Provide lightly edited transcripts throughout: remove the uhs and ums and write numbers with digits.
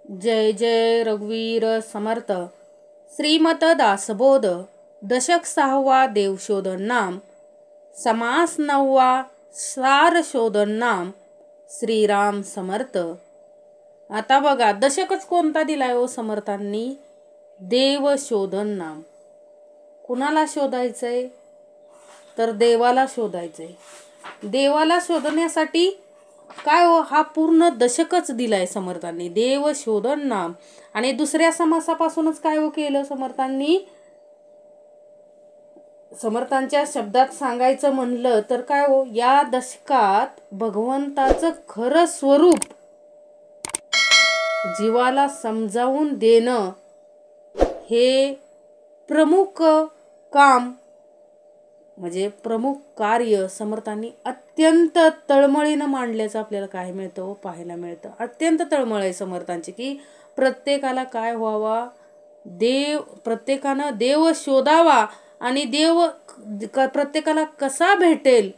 जय जय रघुवीर समर्थ. श्रीमत दासबोध. दशक 6वा देवशोधन नाम. समास 9वा सार शोधन नाम. श्रीराम समर्थ. आता बघा दशकच कोणता दिलाय हो समर्थांनी? देवशोधन नाम. कुणाला शोधायचंय? तर देवाला शोधायचंय. देवाला शोधण्यासाठी काय हो, हा पूर्ण दशकच दिलाय समर्थांनी. देव शोधन नाम. आणि दुसऱ्या समासापासूनच काय हो केलं समर्थांनी? समर्थांच्या शब्दात सांगायचं म्हणलं तर काय हो, या दशकात भगवंताचं खरं स्वरूप जीवाला समजावून देणं हे प्रमुख काम, म्हणजे प्रमुख कार्य समर्थांनी अत्यंत तळमळीनं मांडल्याचं आपल्याला काय मिळतं, पाहायला मिळतं. अत्यंत तळमळ आहे समर्थांची की प्रत्येकाला काय व्हावा, प्रत्येकानं देव शोधावा आणि देव प्रत्येकाला कसा भेटेल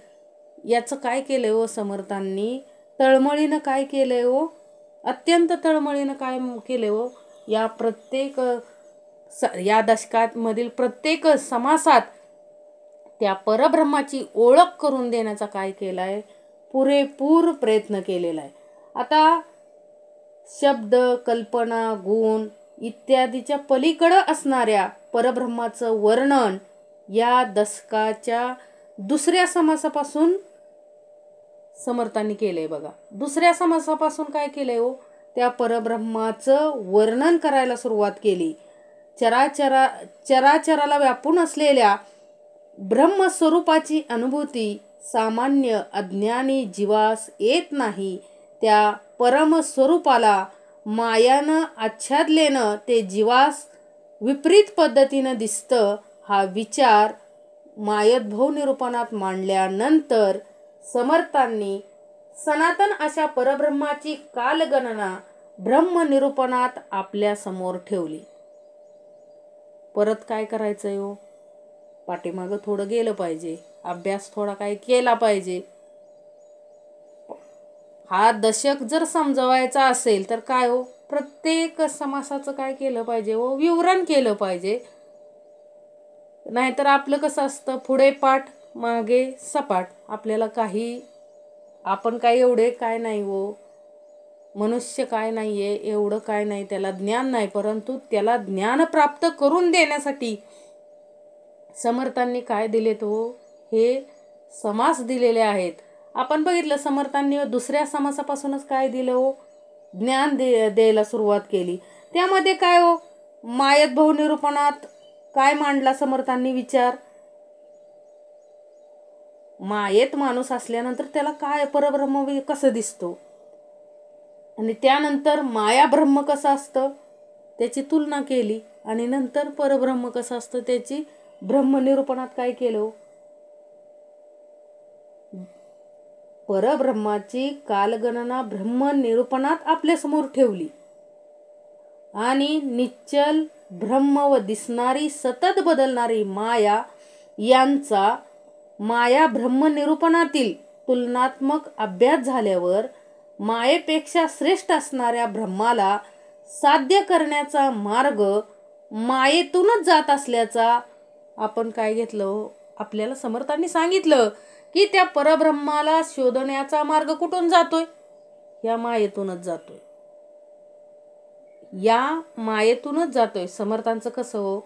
याचं काय केलंय हो समर्थांनी? तळमळीनं काय केलंय हो? अत्यंत तळमळीनं काय केलंय हो? या दशकात मधील प्रत्येक समासात त्या परब्रह्माची ओळख करून देण्याचा काय केलाय? पुरेपूर प्रयत्न केलेला आहे. आता शब्द, कल्पना, गुण इत्यादीच्या पलीकडे असणाऱ्या परब्रह्माचं वर्णन या दशकाच्या दुसऱ्या समासापासून समर्थांनी केलंय. बघा दुसऱ्या समासापासून काय केलंय हो? त्या परब्रह्माचं वर्णन करायला सुरुवात केली. चराचराला व्यापून असलेल्या ब्रह्मस्वरूपाची अनुभूती सामान्य अज्ञानी जीवास येत नाही. त्या परमस्वरूपाला मायानं आच्छादलेनं ते जीवास विपरीत पद्धतीनं दिसतं. हा विचार मायद्भव निरूपणात मांडल्यानंतर समर्थांनी सनातन अशा परब्रह्माची कालगणना ब्रह्मनिरूपणात आपल्या समोर ठेवली. परत काय करायचंय हो? पाठीमागं थोडं गेलं पाहिजे, अभ्यास थोडा काय केला पाहिजे. हा दशक जर समजवायचा असेल तर काय हो, प्रत्येक समासाचं काय केलं पाहिजे हो? विवरण केलं पाहिजे. नाहीतर आपलं कसं असतं, पुढे पाठ मागे सपाट. आपल्याला आपण काय एवढे काय नाही हो, मनुष्य काय नाहीये, एवढं काय नाही, त्याला ज्ञान नाही. परंतु त्याला ज्ञान प्राप्त करून देण्यासाठी समर्थांनी काय दिलेत हो? हे समास दिलेले आहेत. आपण बघितलं समर्थांनी दुसऱ्या समासापासूनच काय दिलं हो? ज्ञान द्यायला सुरुवात केली. त्यामध्ये काय हो, मायद्भव निरूपणात काय मांडला समर्थांनी विचार? मायेत माणूस असल्यानंतर त्याला काय परब्रह्म कसं दिसतो, आणि त्यानंतर माया ब्रह्म कसं असतं त्याची तुलना केली, आणि नंतर परब्रह्म कसं असतं त्याची ब्रह्मनिरूपणात काय केलं? परब्रह्माची कालगणना ब्रह्मनिरूपणात आपल्यासमोर ठेवली. आणि निश्चल ब्रह्म व दिसणारी सतत बदलणारी माया यांचा माया ब्रह्मनिरूपणातील तुलनात्मक अभ्यास झाल्यावर मायेपेक्षा श्रेष्ठ असणाऱ्या ब्रह्माला साध्य करण्याचा मार्ग मायेतूनच जात असल्याचा आपण काय घेतलं? आपल्याला समर्थांनी सांगितलं की त्या परब्रह्माला शोधण्याचा मार्ग कुठून जातोय? या मायेतूनच जातोय. या मायेतूनच जातोय. समर्थांचं कसं हो,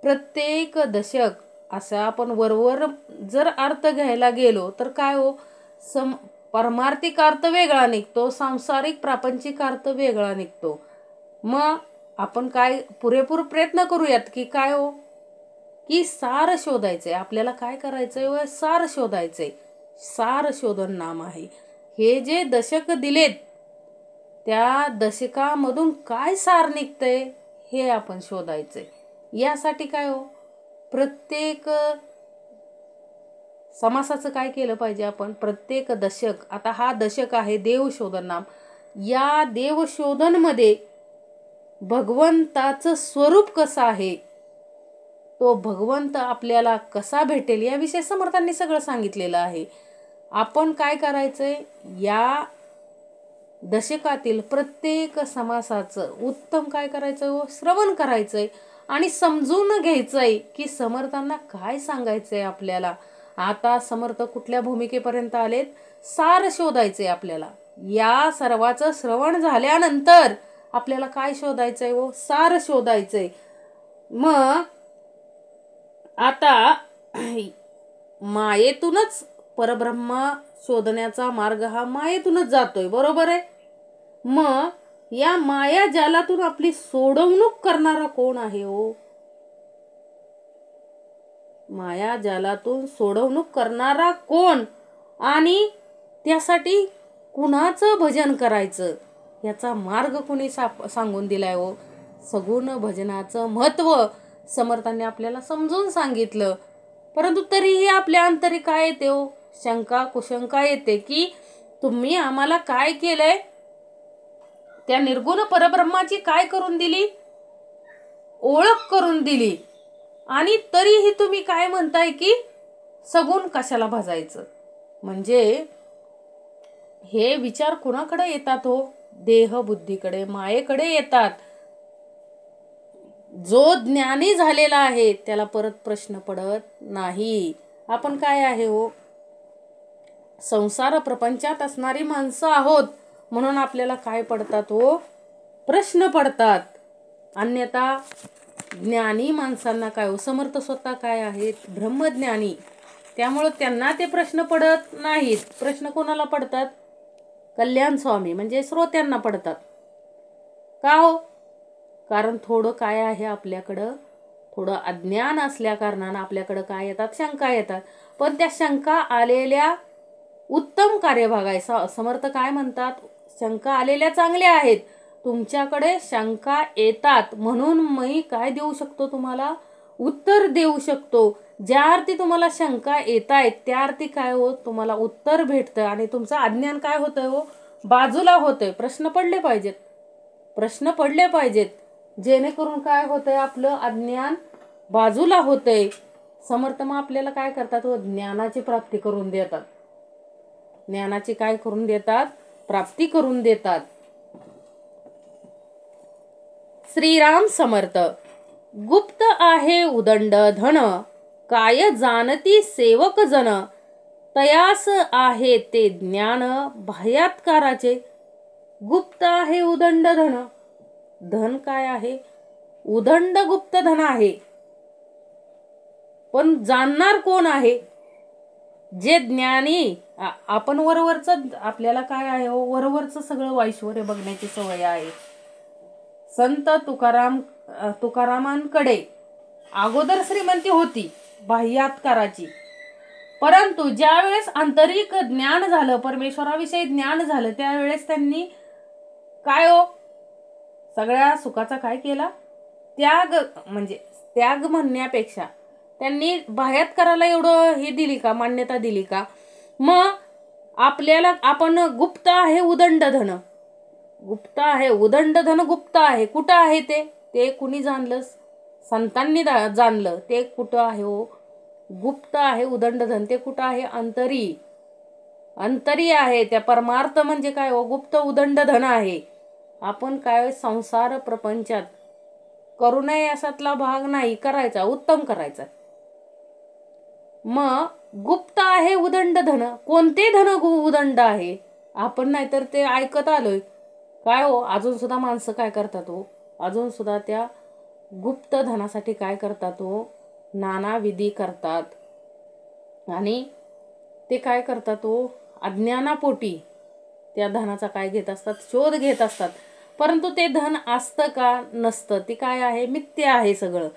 प्रत्येक दशक असं आपण वरवर जर अर्थ घ्यायला गेलो तर काय हो, परमार्थिक अर्थ वेगळा निघतो, सांसारिक प्रापंचिक अर्थ वेगळा निघतो. मग आपण काय पुरेपूर प्रयत्न करूयात की काय हो, की सार शोधायचंय. आपल्याला काय करायचंय व सार शोधायचंय. सार शोधन नाम आहे. हे जे दशक दिलेत त्या दशकामधून काय सार निघतंय हे आपण शोधायचंय. यासाठी काय हो, प्रत्येक समासाचं काय केलं पाहिजे आपण? प्रत्येक दशक, आता हा दशक आहे देवशोधन नाम. या देवशोधन मध्ये भगवंताचं स्वरूप कसं आहे, तो भगवंत आपल्याला कसा भेटेल याविषयी समर्थांनी सगळं सांगितलेलं आहे. आपण काय करायचंय? या दशकातील प्रत्येक समासाचं उत्तम काय करायचं हो, श्रवण करायचंय आणि समजून घ्यायचंय की समर्थांना काय सांगायचंय आपल्याला. आता समर्थ कुठल्या भूमिकेपर्यंत आलेत, सार शोधायचंय आपल्याला. या सर्वाचं श्रवण झाल्यानंतर आपल्याला काय शोधायचंय हो, सार शोधायचंय. मग आता मायेतूनच परब्रह्म शोधण्याचा मार्ग हा मायेतूनच जातोय, बरोबर आहे. मग या माया जालातून आपली सोडवणूक करणारा कोण आहे हो? माया जालातून सोडवणूक करणारा कोण आणि त्यासाठी कुणाचं भजन करायचं याचा मार्ग कोणी सांगून दिलाय हो? सगुण भजनाचं महत्व समर्थांनी आपल्याला समजून सांगितलं. परंतु तरीही आपल्या अंतरी काय येते हो, शंका कुशंका येते की तुम्ही आम्हाला काय केलंय, त्या निर्गुण परब्रह्माची काय करून दिली, ओळख करून दिली, आणि तरीही तुम्ही काय म्हणताय की सगुण कशाला भजायचं. म्हणजे हे विचार कुणाकडे येतात हो? देह बुद्धीकडे, मायेकडे येतात. जो ज्ञानी झालेला आहे त्याला परत प्रश्न पडत नाही. आपण काय आहे हो, संसार प्रपंचात असणारी माणसं आहोत म्हणून आपल्याला काय पडतात हो, प्रश्न पडतात. अन्यथा ज्ञानी माणसांना काय हो, समर्थ स्वतः काय आहेत, ब्रह्मज्ञानी, त्यामुळं त्यांना ते प्रश्न पडत नाहीत. प्रश्न कोणाला पडतात? कल्याण स्वामी म्हणजे श्रोत्यांना पडतात. का हो? कारण थोडं काय आहे आपल्याकडं, थोडं अज्ञान असल्या कारणानं आपल्याकडं काय येतात, शंका येतात. पण त्या शंका आलेल्या उत्तम कार्यभाग समर्थ काय म्हणतात, शंका आलेल्या चांगल्या आहेत. तुमच्याकडे शंका येतात म्हणून मी काय देऊ शकतो, तुम्हाला उत्तर देऊ शकतो. ज्या अर्थी तुम्हाला शंका येत आहेत त्या अर्थी काय हो, तुम्हाला उत्तर भेटतं आणि तुमचं अज्ञान काय होतंय हो, बाजूला होतंय. प्रश्न पडले पाहिजेत, प्रश्न पडले पाहिजेत, जेणेकरून काय होतंय, आपलं अज्ञान बाजूला होतंय. समर्थ मग आपल्याला काय करतात हो, ज्ञानाची प्राप्ती करून देतात. ज्ञानाची काय करून देतात, प्राप्ती करून देतात. श्रीराम समर्थ. गुप्त आहे उदंड धन, काय जाणती सेवक जन, तयास आहे ते ज्ञान बाह्यात्काराचे. गुप्त आहे उदंड धन, धन काय आहे, उदंड गुप्त धन आहे. पण जाणणार कोण आहे, जे ज्ञानी. आपण वरवरच, आपल्याला काय आहे हो, वरवरच सगळं वैश्वर्य बघण्याची सवय आहे. संत तुकारामांकडे अगोदर श्रीमंती होती बाह्यात्काराची, परंतु ज्या वेळेस आंतरिक ज्ञान झालं, परमेश्वराविषयी ज्ञान झालं, त्यावेळेस त्यांनी काय हो, सगळ्या सुखाचा काय केला, त्याग. म्हणजे त्याग म्हणण्यापेक्षा त्यांनी बाह्यात्काराला एवढं हे दिली का, मान्यता दिली का. मग आपल्याला, आपण गुप्त आहे उदंड धन, गुप्त आहे उदंड धन, गुप्त आहे. कुठं आहे ते कुणी जाणलं, संतांनी जाणलं. ते कुठं आहे हो, गुप्त आहे उदंड धन, ते कुठं आहे, अंतरी, अंतरी आहे. त्या परमार्थ म्हणजे काय हो, गुप्त उदंड धन आहे. आपण काय संसार प्रपंचात करू नये असातला भाग नाही करायचा, उत्तम करायचा. मग गुप्त आहे उदंड धन, कोणते धन उदंड आहे, आपण नाहीतर ते ऐकत आलोय. काय हो, अजून सुद्धा माणसं काय करतात हो, अजून सुद्धा त्या गुप्त धनासाठी काय करतात हो, नाना विधी करतात. आणि ते काय करतात हो, अज्ञानापोटी त्या धनाचा काय घेत असतात, शोध घेत असतात. परंतु ते धन असतं का, नसतं. ते काय आहे, मिथ्या आहे सगळं.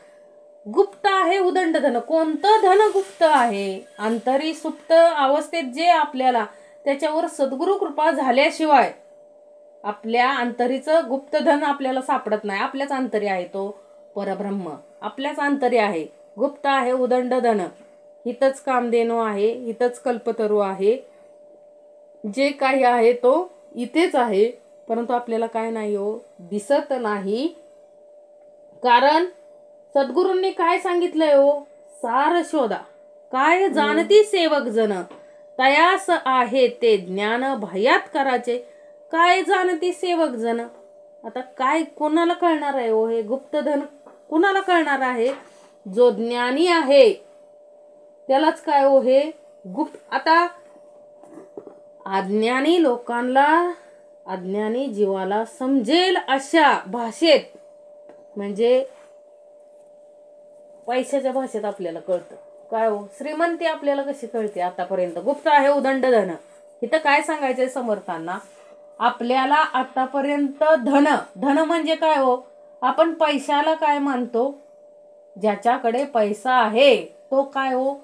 गुप्त आहे उदंड धन, कोणतं धन गुप्त आहे, अंतरी सुप्त अवस्थेत जे आपल्याला त्याच्यावर सद्गुरु कृपा झाल्याशिवाय आपल्या अंतरीचं गुप्त धन आपल्याला सापडत नाही. आपल्याच अंतरी आहे तो परब्रह्म, आपल्याच अंतरी आहे. गुप्त आहे उदंड धन, हितच कामधेनू आहे, हितच कल्पतरू आहे, जे काही आहे तो इथेच आहे. परंतु आपल्याला काय नाही हो, दिसत नाही. कारण सद्गुरूंनी काय सांगितलंय हो, सार शोधा, काय जाणती सेवक जन, तयास आहे ते ज्ञान बाह्यात्काराचे. काय जाणती सेवक जन. आता काय कोणाला कळणार आहे हो हे गुप्तधन? कोणाला कळणार आहे? जो ज्ञानी आहे त्यालाच काय हो हे गुप्त. आता अज्ञानी लोकांना, अज्ञानी जीवाला समजेल अशा भाषेत, म्हणजे पैशाच्या भाषेत आपल्याला कळतं. काय हो, श्रीमंती आपल्याला कशी कळते आतापर्यंत? गुप्त आहे उदंड धन. इथं काय सांगायचंय समर्थांना? आपल्याला आतापर्यंत धन, धन म्हणजे काय हो? आपण पैशाला काय मानतो? ज्याच्याकडे पैसा आहे तो काय हो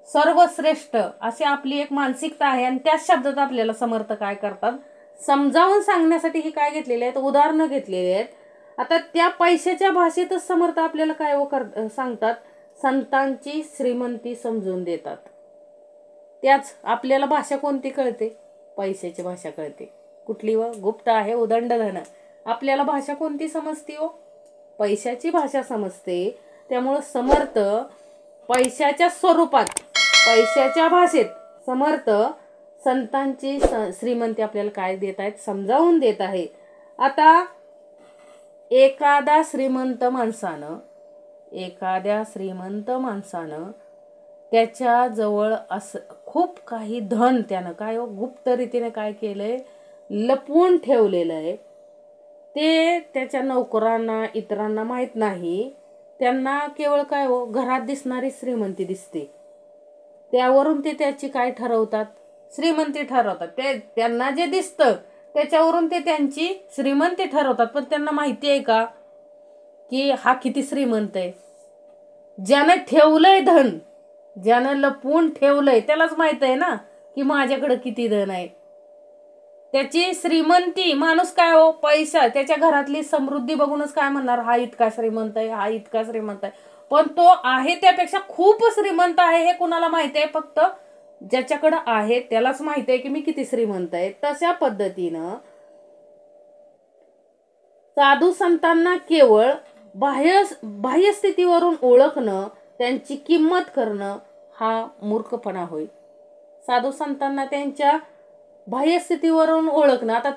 सर्वश्रेष्ठ, अशी आपली एक मानसिकता आहे. आणि त्याच शब्दात आपल्याला समर्थ काय करतात, समजावून सांगण्यासाठी ही काय घेतलेले आहेत, उदाहरणं घेतलेली आहेत. आता त्या पैशाच्या भाषेतच समर्थ आपल्याला काय हो सांगतात, संतांची श्रीमंती समजून देतात. त्याच आपल्याला भाषा कोणती कळते? पैशाची भाषा कळते. कुठली व? गुप्त आहे उदंड धन. आपल्याला भाषा कोणती समजते हो? पैशाची भाषा समजते. त्यामुळे समर्थ पैशाच्या स्वरूपात, पैशाच्या भाषेत समर्थ संतांची श्रीमंती आपल्याला काय देत आहेत, समजावून देत आहे. आता एखाद्या श्रीमंत माणसानं त्याच्याजवळ असं खूप काही धन त्यानं काय हो गुप्त रीतीने काय केलंय, लपवून ठेवलेलं आहे. ते त्याच्या नोकरांना, इतरांना माहित नाही. त्यांना केवळ काय हो घरात दिसणारी श्रीमंती दिसते. त्यावरून ते त्याची काय ठरवतात, श्रीमंती ठरवतात. त्यांना जे दिसतं त्याच्यावरून ते त्यांची श्रीमंती ठरवतात. पण त्यांना माहिती आहे का की हा किती श्रीमंत आहे? ज्यानं ठेवलंय धन, ज्यानं लपवून ठेवलंय त्यालाच माहित आहे ना की माझ्याकडे किती धन आहे. त्याची श्रीमंती माणूस काय हो पैसा, त्याच्या घरातली समृद्धी बघूनच काय म्हणणार, हा इतका श्रीमंत आहे, हा इतका श्रीमंत आहे. पण तो आहे त्यापेक्षा खूप श्रीमंत आहे हे कुणाला माहिती आहे? फक्त ज्याच्याकडे आहे त्यालाच माहिती आहे की मी किती श्रीमंत आहे. तशा पद्धतीनं साधू संतांना केवळ बाह्य स्थितीवरून ओळखणं, त्यांची किंमत करणं हा मूर्खपणा होय. साधू संतांना त्यांच्या बाह्य स्थितीवरून ओळखणं. आता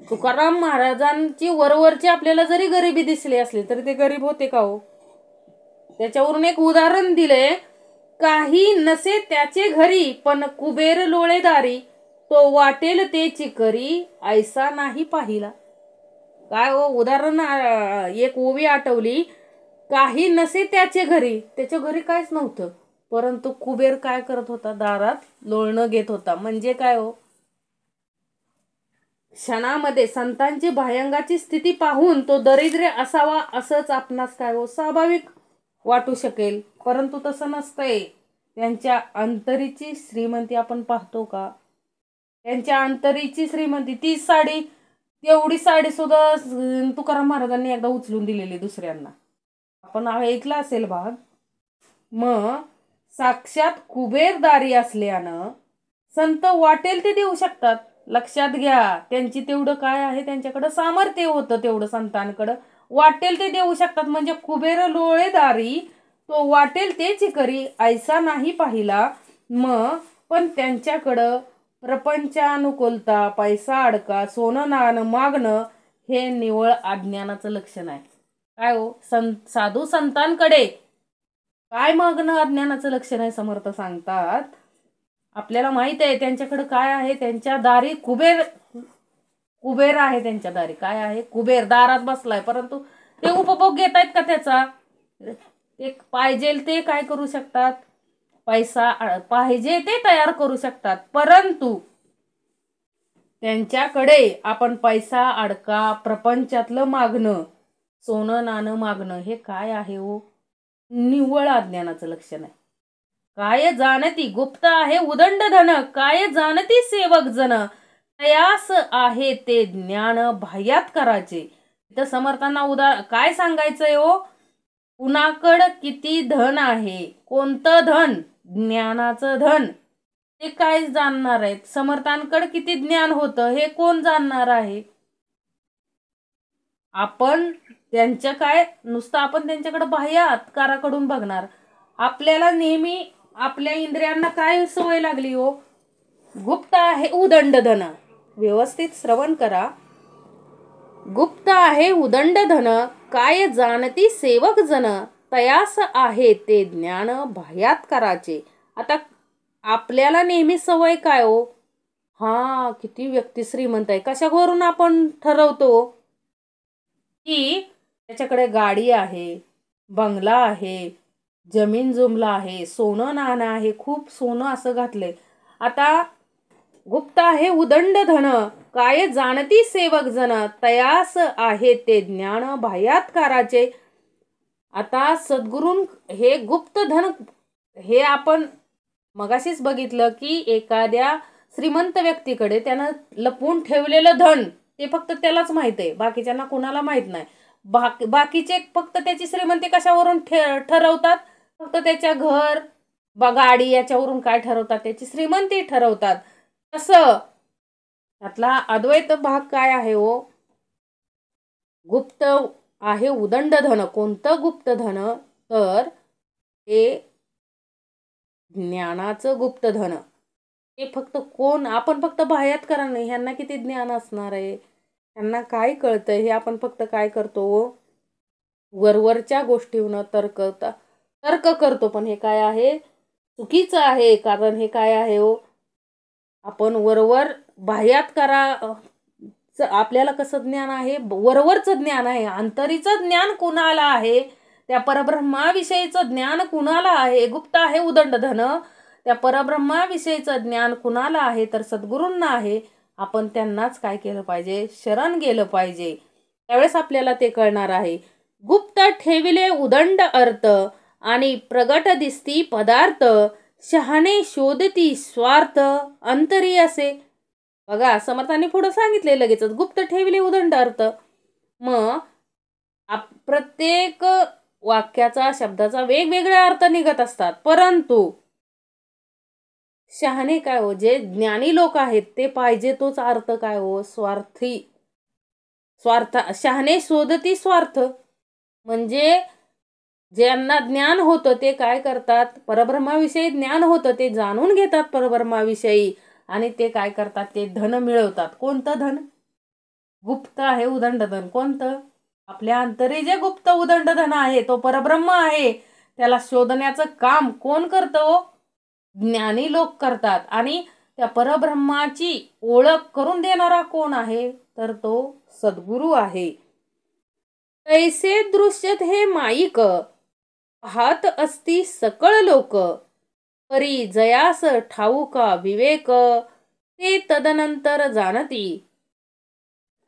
तुकाराम महाराजांची वरवरची आपल्याला जरी गरिबी दिसली असली तरी ते गरीब होते का हो? त्याच्यावरून एक उदाहरण दिले, काही नसे त्याचे घरी पण कुबेर लोळे दारी, तो वाटेल ते चिकरी ऐसा नाही पाहिला. काय हो उदाहरण, एक ओवी आठवली. काही नसे त्याचे घरी, त्याच्या घरी काहीच नव्हतं, परंतु कुबेर काय करत होता, दारात लोळणं घेत होता. म्हणजे काय हो, क्षणामध्ये संतांची भयंगाची स्थिती पाहून तो दरिद्र असावा असंच आपणास काय हो स्वाभाविक वाटू शकेल. परंतु तसं नसतंय. त्यांच्या अंतरीची श्रीमंती आपण पाहतो का? त्यांच्या अंतरीची श्रीमंती, ती साडी, तेवढी साडी सुद्धा तुकाराम महाराजांनी एकदा उचलून दिलेली दुसऱ्यांना. आपण ऐकला असेल भाग. मग साक्षात कुबेरदारी असल्यानं संत वाटेल ते देऊ शकतात. लक्षात घ्या, त्यांची तेवढं काय आहे, त्यांच्याकडे सामर्थ्य होतं तेवढं संतांकडं. वाटेल ते देऊ शकतात. म्हणजे कुबेर लोळेदारी, तो वाटेल तेच करी ऐसा नाही पाहिला. मग पण त्यांच्याकडं प्रपंचानुकूलता, पैसा अडका, सोनं नाणं मागणं हे निवळ अज्ञानाचं लक्षण आहे. काय हो, साधू संतांकडे काय मागणं अज्ञानाचं लक्षण आहे. समर्थ सांगतात आपल्याला माहित आहे त्यांच्याकडे काय आहे, त्यांच्या दारी कुबेर आहे. त्यांच्या दारी काय आहे, कुबेर दारात बसलाय. परंतु ते उपभोग घेत आहेत का त्याचा? ते पाहिजे ते काय करू शकतात, पैसा पाहिजे ते तयार करू शकतात. परंतु त्यांच्याकडे आपण पैसा अडका, प्रपंचातलं मागणं, सोनं नाणं मागणं हे काय आहे हो, निव्वळ अज्ञानाचं लक्षण आहे. काय जाणती गुप्त आहे उदंड धन, काय जाणती सेवक जन, तयास आहे ते ज्ञान बाह्यात करायचे. तर समर्थांना काय सांगायचंय हो, कुणाकडं किती धन आहे, कोणतं धन, ज्ञानाचं धन, ते काय जाणणार आहेत? समर्थांकडे किती ज्ञान होतं हे कोण जाणणार आहे? आपण त्यांच्या काय नुसतं आपण त्यांच्याकडे बाह्य आत्काराकडून बघणार. आपल्याला नेहमी आपल्या इंद्रियांना काय सवय लागली हो, गुप्त आहे उदंड धन. व्यवस्थित श्रवण करा. गुप्त आहे उदंड धन, काय जाणती सेवक जन, तयास आहे ते ज्ञान बाह्यात कराचे. आता आपल्याला नेहमी सवय काय हो, हा किती व्यक्ती श्रीमंत आहे, कशावरून आपण ठरवतो की त्याच्याकडे गाडी आहे, बंगला आहे, जमीन जुमला आहे, सोनं नाणं आहे, खूप सोनं असं घातलंय. आता गुप्त आहे उदंड धन, काय जाणती सेवक जन, तयास आहे ते ज्ञान बाह्यात कराचे. आता सद्गुरूं हे गुप्त धन, हे आपण मगाशीच बघितलं की एखाद्या श्रीमंत व्यक्तीकडे त्यानं लपवून ठेवलेलं धन ते फक्त त्यालाच माहित आहे, बाकीच्यांना कुणाला माहित नाही. बाकीचे फक्त त्याची श्रीमंती कशावरून ठरवतात, फक्त त्याच्या घर गाडी याच्यावरून काय ठरवतात, त्याची श्रीमंती ठरवतात. तसं त्यातला अद्वैत भाग काय आहे हो, गुप्त आहे उदंड धन. कोणतं गुप्त धन, तर हे ज्ञानाचं गुप्त धन. हे फक्त कोण, आपण फक्त बाह्यात करा नाही, ह्यांना किती ज्ञान असणार आहे, ह्यांना काय कळतंय, हे आपण फक्त काय करतो, वरवरच्या गोष्टींवर तर्क करतो. पण हे काय आहे, चुकीचं आहे. कारण हे काय आहे हो, आपण वरवर बाह्यात करा, आपल्याला कसं ज्ञान आहे, वरवरचं ज्ञान आहे. अंतरीचं ज्ञान कुणाला आहे, त्या परब्रह्माविषयीचं ज्ञान कुणाला आहे, गुप्त आहे उदंड धन, त्या परब्रह्माविषयीचं ज्ञान कुणाला आहे, तर सद्गुरूंना आहे. आपण त्यांनाच काय केलं पाहिजे, शरण गेलं पाहिजे. त्यावेळेस आपल्याला ते कळणार आहे. गुप्त ठेविले उदंड अर्थ, आणि प्रगट दिसती पदार्थ, शहाणे शोधती स्वार्थ, अंतरी असे. बघा, समर्थांनी पुढे सांगितले लगेचच, गुप्त ठेविले उदंड अर्थ. मग प्रत्येक वाक्याचा, शब्दाचा वेगवेगळ्या अर्थ निघत असतात, परंतु शहाणे काय हो, जे ज्ञानी लोक आहेत ते पाहिजे तोच अर्थ काय हो, स्वार्थ. शहाणे शोधती स्वार्थ, म्हणजे ज्यांना ज्ञान होतं ते काय करतात, परब्रह्माविषयी ज्ञान होतं ते जाणून घेतात परब्रह्माविषयी, आणि ते काय करतात, ते धन मिळवतात. कोणतं धन, गुप्त आहे उदंड धन. कोणतं, आपल्या अंतरी जे गुप्त उदंड धन आहे तो परब्रह्म आहे. त्याला शोधण्याचं काम कोण करतं, ज्ञानी लोक करतात. आणि त्या परब्रह्माची ओळख करून देणारा कोण आहे, तर तो सद्गुरू आहे. तैसे दृश्यत हे माईक, पाहत असती सकळ लोक, परी जयास ठाऊका विवेक, ते तदनंतर जाणती.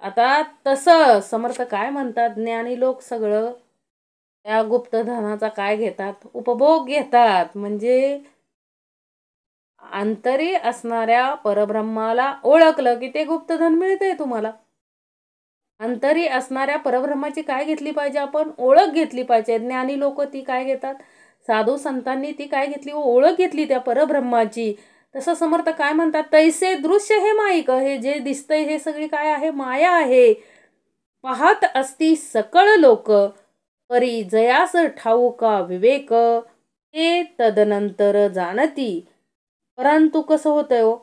आता तसं समर्थ काय म्हणतात, ज्ञानी लोक सगळं त्या गुप्त धनाचा काय घेतात, उपभोग घेतात. म्हणजे अंतरी असणाऱ्या परब्रह्माला ओळखलं की ते गुप्तधन मिळतंय तुम्हाला. अंतरी असणाऱ्या परब्रह्माची काय घेतली पाहिजे, आपण ओळख घेतली पाहिजे. ज्ञानी लोक ती काय घेतात, साधू संतांनी ती काय घेतली, ओळख घेतली त्या परब्रह्माची. तसं समर्थ काय म्हणतात, तैसे दृश्य हे माईक, हे जे दिसतंय हे सगळी काय आहे, माया आहे. पाहत असती सकळ लोक, परी जयास ठाऊका विवेक, ते तदनंतर जाणती. परंतु कसं होतंय हो,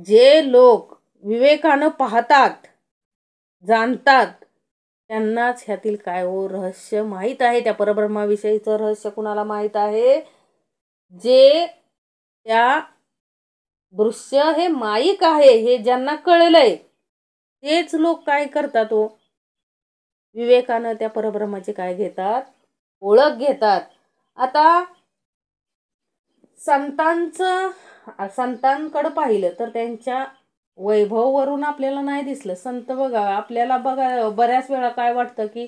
जे लोक विवेकानं पाहतात, जाणतात, त्यांनाच ह्यातील काय हो, रहस्य माहीत आहे. त्या परब्रह्माविषयीचं रहस्य कुणाला माहीत आहे, जे त्या दृश्य हे माईक आहे हे ज्यांना कळलंय तेच लोक काय करतात हो, विवेकानं त्या परब्रह्माची काय घेतात, ओळख घेतात. आता संतांकडे पाहिलं तर त्यांच्या वैभववरून आपल्याला नाही दिसलं. संत बघा, आपल्याला बघा बऱ्याच वेळा काय वाटतं की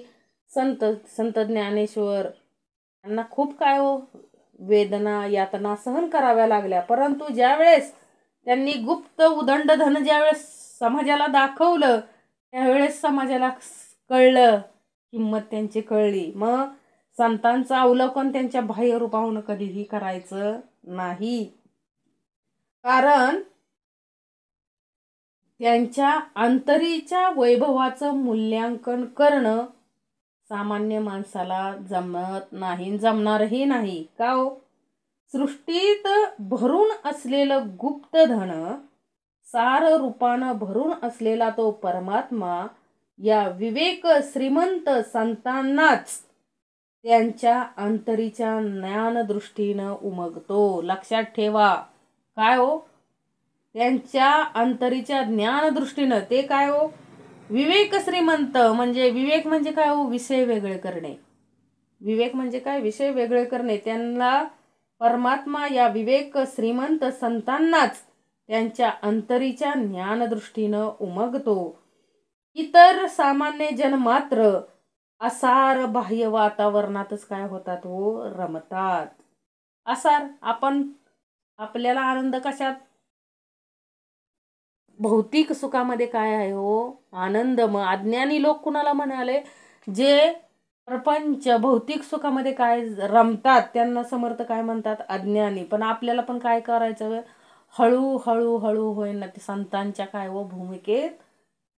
संत ज्ञानेश्वर यांना खूप काय हो, वेदना यातना सहन कराव्या लागल्या. परंतु ज्यावेळेस त्यांनी गुप्त उदंड धन ज्यावेळेस समाजाला दाखवलं, त्यावेळेस समाजाला कळलं, किंमत त्यांची कळली. मग संतांचं अवलोकन त्यांच्या बाह्य रूपाहून कधीही करायचं नाही, कारण त्यांच्या अंतरीच्या वैभवाचं मूल्यांकन करणं सामान्य माणसाला जमत नाही, जमणारही नाही. का हो, सृष्टीत भरून असलेलं गुप्त धन, सार रूपानं भरून असलेला तो परमात्मा या विवेक श्रीमंत संतांनाच त्यांच्या अंतरीच्या ज्ञानदृष्टीनं उमगतो. लक्षात ठेवा. काय हो? त्यांच्या अंतरीच्या ज्ञानदृष्टीनं. ते काय हो? विवेक श्रीमंत म्हणजे विवेक म्हणजे काय हो? विषय वेगळे करणे. विवेक म्हणजे काय? विषय वेगळे करणे. त्यांना परमात्मा या विवेक श्रीमंत संतांनाच त्यांच्या अंतरीच्या ज्ञानदृष्टीनं उमगतो. इतर सामान्य जन मात्र असार बाह्य वातावरणातच काय होतात हो? रमतात. असार आपल्याला आनंद कशात? भौतिक सुखामध्ये काय आहे हो? आनंद. मग अज्ञानी लोक कुणाला म्हणाले? जे प्रपंच भौतिक सुखामध्ये काय रमतात त्यांना समर्थ काय म्हणतात? अज्ञानी. पण आपल्याला पण काय करायचं? हळूहळू होईना ते संतांच्या काय व भूमिकेत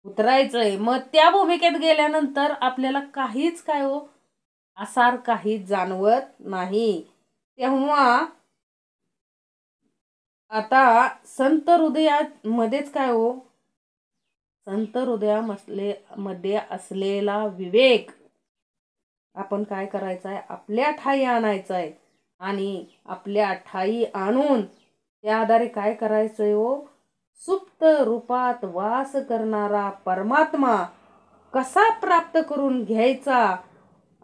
उतरायचंय. मग त्या भूमिकेत गेल्यानंतर आपल्याला काहीच काय हो? आसार काहीच जाणवत नाही. तेव्हा आता संत हृदयामध्येच काय हो? संत हृदयामध्ये असलेला विवेक आपण काय करायचा आहे? आपल्या ठाई आणायचा आहे. आणि आपल्या ठाई आणून त्या आधारे काय करायचंय हो? सुप्त रूपात वास करणारा परमात्मा कसा प्राप्त करून घ्यायचा,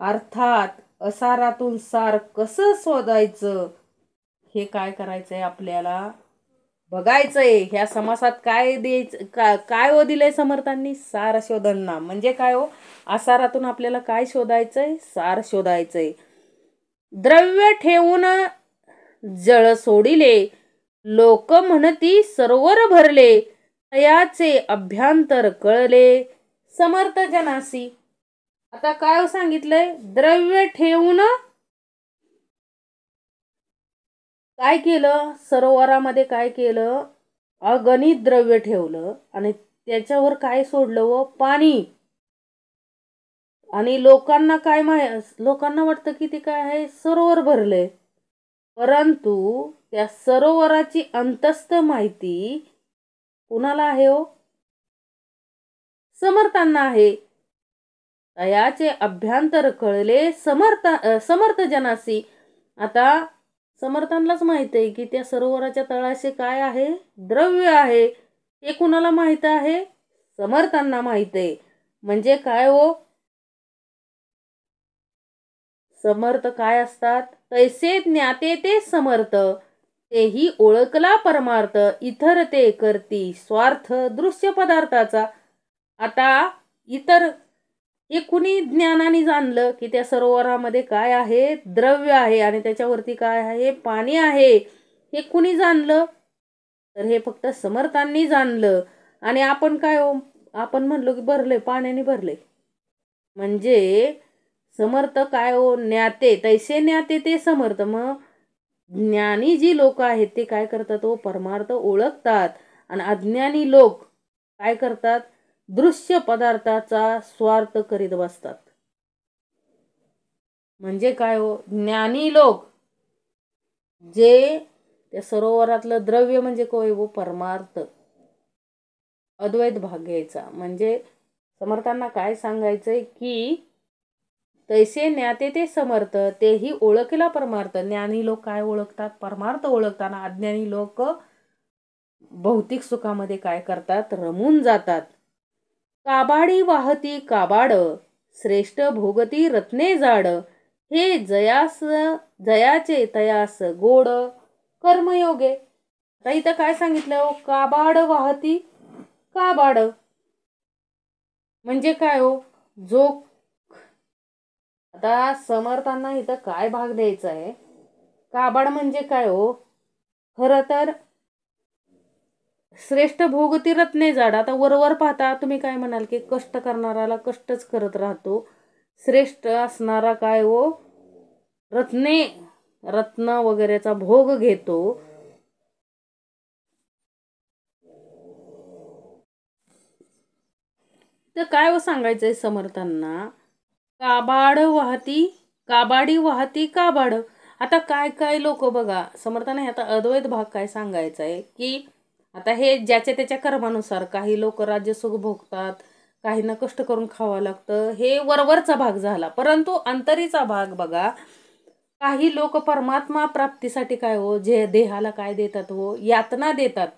अर्थात असारातून सार कसं शोधायचं, हे काय करायचंय? आपल्याला बघायचंय. ह्या समासात काय द्यायचं? काय हो दिलंय समर्थांनी? सार शोधना. म्हणजे काय हो? आसारातून आपल्याला काय शोधायचंय? सार शोधायचंय. द्रव्य ठेवून जळ सोडिले, लोक म्हणती सरोवर भरले, तयाचे अभ्यंतर कळले समर्थ जनासी. आता काय सांगितलंय? द्रव्य ठेवून काय केलं? सरोवरामध्ये काय केलं? अगणित द्रव्य ठेवलं आणि त्याच्यावर काय सोडलं व? पाणी. आणि लोकांना काय लोकांना वाटतं की ते काय आहे? सरोवर भरले. परंतु त्या सरोवराची अंतस्थ माहिती कुणाला आहे हो? समर्थांना आहे. तयाचे अभ्यंतर कळले समर्थ जनासी. आता समर्थांनाच माहित आहे की त्या सरोवराच्या तळाशी काय आहे? द्रव्य आहे. हे कुणाला माहित आहे? समर्थांना माहित आहे. म्हणजे काय हो? समर्थ काय असतात? तैसे ज्ञाते ते समर्थ, तेही ओळखला परमार्थ, इतर ते करती स्वार्थ दृश्य पदार्थाचा. आता इतर हे कुणी ज्ञानाने जाणलं की त्या सरोवरामध्ये काय आहे? द्रव्य आहे आणि त्याच्यावरती काय आहे? पाणी आहे. हे कुणी जाणलं? तर हे फक्त समर्थांनी जाणलं. आणि आपण काय हो? आपण म्हणलो की भरले, पाण्याने भरले. म्हणजे समर्थ काय हो? ज्ञाते. तैसे ज्ञाते ते समर्थ. मग ज्ञानी जी लोक आहेत ते काय करतात हो? परमार्थ ओळखतात. आणि अज्ञानी लोक काय करतात? दृश्य पदार्थाचा स्वार्थ करीत बसतात. म्हणजे काय हो? ज्ञानी लोक जे त्या सरोवरातलं द्रव्य म्हणजे काय हो? परमार्थ, अद्वैत भाग घ्यायचा. म्हणजे समर्थांना काय सांगायचंय की तैसे ज्ञाते ते समर्थ, तेही ओळखला परमार्थ. ज्ञानी लोक काय ओळखतात? परमार्थ ओळखताना अज्ञानी लोक भौतिक सुखामध्ये काय करतात? रमून जातात. काबाडी वाहती काबाड, श्रेष्ठ भोगती रत्ने जाड, हे जयाचे तयास गोड कर्मयोगे. आता इथं काय सांगितलं हो? काबाड वाहती काबाड म्हणजे काय हो? जो आता समर्थांना इथं काय भाग द्यायचा आहे? काबाड म्हणजे काय हो? खरं तर श्रेष्ठ भोगती रत्ने जाड. आता वरवर पाहता तुम्ही काय म्हणाल की कष्ट करणाराला कष्टच करत राहतो. श्रेष्ठ असणारा काय हो? रत्न वगैरेचा भोग घेतो. तर काय हो सांगायचंय समर्थांना? काबाडी वाहती काबाड. आता काय काय लोक बघा, समर्थाने आता अद्वैत भाग काय सांगायचा आहे की आता हे ज्याच्या त्याच्या कर्मानुसार काही लोक राज्यसुख भोगतात, काहींना कष्ट करून खावं लागतं, हे वरवरचा भाग झाला. परंतु अंतरीचा भाग बघा, काही लोक परमात्मा प्राप्तीसाठी काय हो, जे देहाला काय देतात हो, यातना देतात.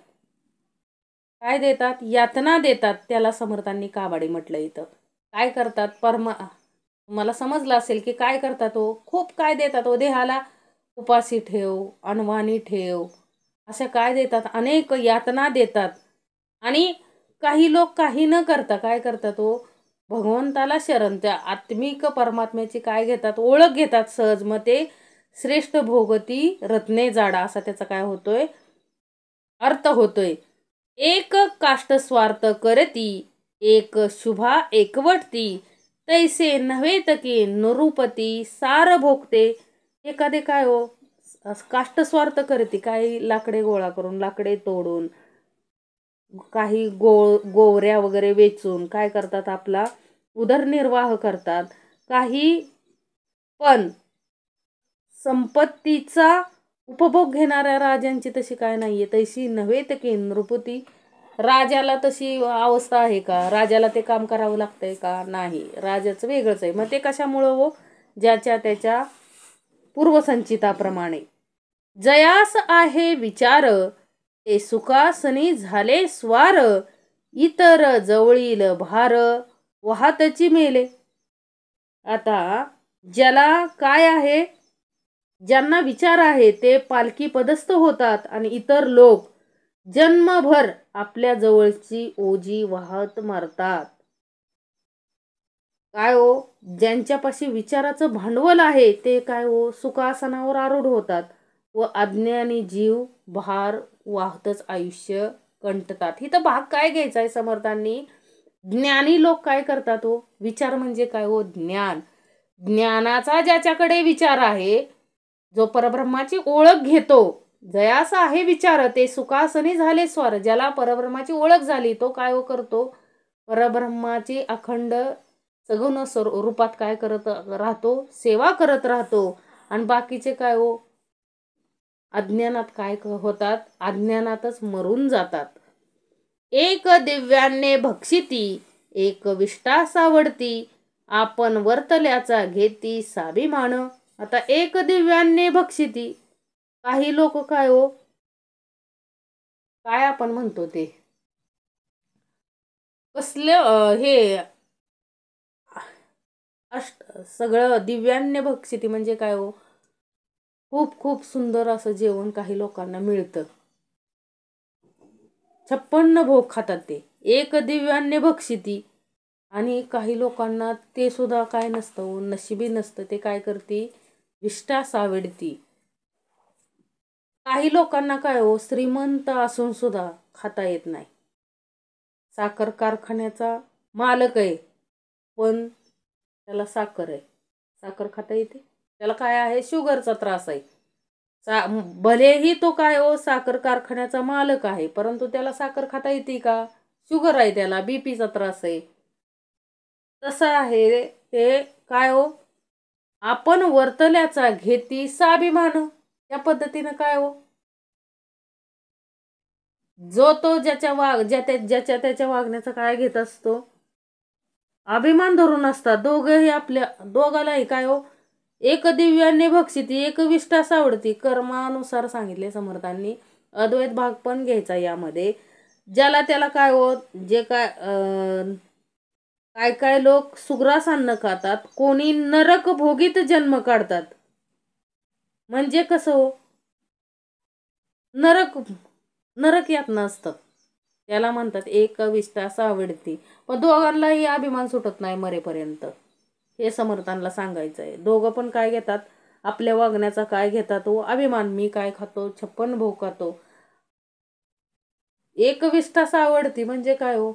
काय देतात? यातना देतात. त्याला समर्थांनी काबाडी म्हटलं. इथं काय करतात? मला समजलं असेल की काय करतात हो, खूप काय देतात हो देहाला. उपाशी ठेव, अनवाणी ठेव, अशा काय देतात, अनेक यातना देतात. आणि काही लोक काही न करता काय करतात हो, भगवंताला शरण, त्या आत्मिक परमात्म्याची काय घेतात, ओळख घेतात सहज. मग ते श्रेष्ठ भोगती रत्ने जाडा असा त्याचा काय होतोय, अर्थ होतोय. एक काष्ट स्वार्थ करती, एक शुभा एकवटती, तैसे नव्हे तकी नृपती सार भोगते. एखादे काय हो, काष्ट स्वार्थ करती, काही लाकडे गोळा करून, लाकडे तोडून, काही गोवऱ्या वगैरे वेचून काय करतात, आपला उदरनिर्वाह करतात. काही पण संपत्तीचा उपभोग घेणाऱ्या राजांची तशी काय नाहीये, तशी नव्हे तकी नृपती. राजाला तशी अवस्था आहे का? राजाला ते काम करावं लागतंय का? नाही, राजाचं वेगळंच आहे. मग ते कशामुळं हो, ज्याच्या त्याच्या पूर्वसंचिताप्रमाणे. जयास आहे विचार, ते सुखासनी झाले स्वार, इतर जवळील भार वाहतची मेले. आता ज्याला काय आहे, ज्यांना विचार आहे ते पालखी पदस्थ होतात आणि इतर लोक जन्मभर आपल्या जवळची ओझी वाहत मारतात. काय हो, ज्यांच्यापाशी विचाराचं भांडवल आहे ते काय हो, सुखासनावर आरूढ होतात व अज्ञानी जीव भार वाहतच आयुष्य कंटतात. इथं भाग काय घ्यायचा आहे समर्थांनी, ज्ञानी लोक काय करतात हो, विचार म्हणजे काय हो, ज्ञान. ज्ञानाचा ज्याच्याकडे विचार आहे, जो परब्रह्माची ओळख घेतो, जयासा आहे विचार, ते सुखासनी झाले स्वार. ज्याला परब्रह्माची ओळख झाली तो काय हो करतो, परब्रह्माची अखंड सगुण रूपात काय करत राहतो, सेवा करत राहतो. आणि बाकीचे काय हो, अज्ञानात काय होतात, अज्ञानातच मरून जातात. एक दिव्याने भक्षिती, एक विष्टा सावडती, आपण वर्तल्याचा घेती स्वाभिमान. आता एक दिव्याने भक्षिती, काही लोक काय हो, काय आपण म्हणतो ते कसलं हे सगळं दिव्यान्य भक्षिती म्हणजे काय हो, खूप खूप सुंदर असं जेवण काही लोकांना मिळतं, 56 भोग खातात ते, एक दिव्यान्य भक्षिती. आणि काही लोकांना ते सुद्धा काय नसतं, नशिबी नसतं, ते काय करते, विष्ठा सावडती. काही लोकांना काय हो, श्रीमंत असून सुद्धा खाता येत नाही. साखर कारखान्याचा मालक आहे पण त्याला साखर आहे, साखर खाता येते, त्याला काय आहे, शुगरचा त्रास आहे. भलेही तो काय हो, साखर कारखान्याचा मालक आहे, परंतु त्याला साखर खाता येते का? शुगर आहे, त्याला बीपीचा त्रास आहे. तसं आहे ते काय हो, आपण वर्तल्याचा घेती स्वाभिमान. त्या पद्धतीनं काय हो, जो तो ज्याच्या त्याच्या वागण्याचा काय घेत असतो, अभिमान धरून असतात. दोघंही आपल्या दोघालाही काय हो, एक दिव्याने भक्षिती, एक विष्ठा सावडती. कर्मानुसार सांगितले समर्थांनी. अद्वैत भाग पण घ्यायचा यामध्ये. ज्याला त्याला काय हो, जे काय काय काय लोक सुग्रास अन्न खातात, कोणी नरक भोगीत जन्म काढतात. म्हणजे कसं हो, नरक नरक यातना असतात, त्याला म्हणतात एक विष्ठा सावडती. पण दोघांनाही अभिमान सुटत नाही मरेपर्यंत, हे समर्थांना सांगायचं आहे. दोघं पण काय घेतात, आपल्या वागण्याचा काय घेतात तो अभिमान. मी काय खातो, 56 भोग खातो. एक विष्ठा सावडती म्हणजे काय हो,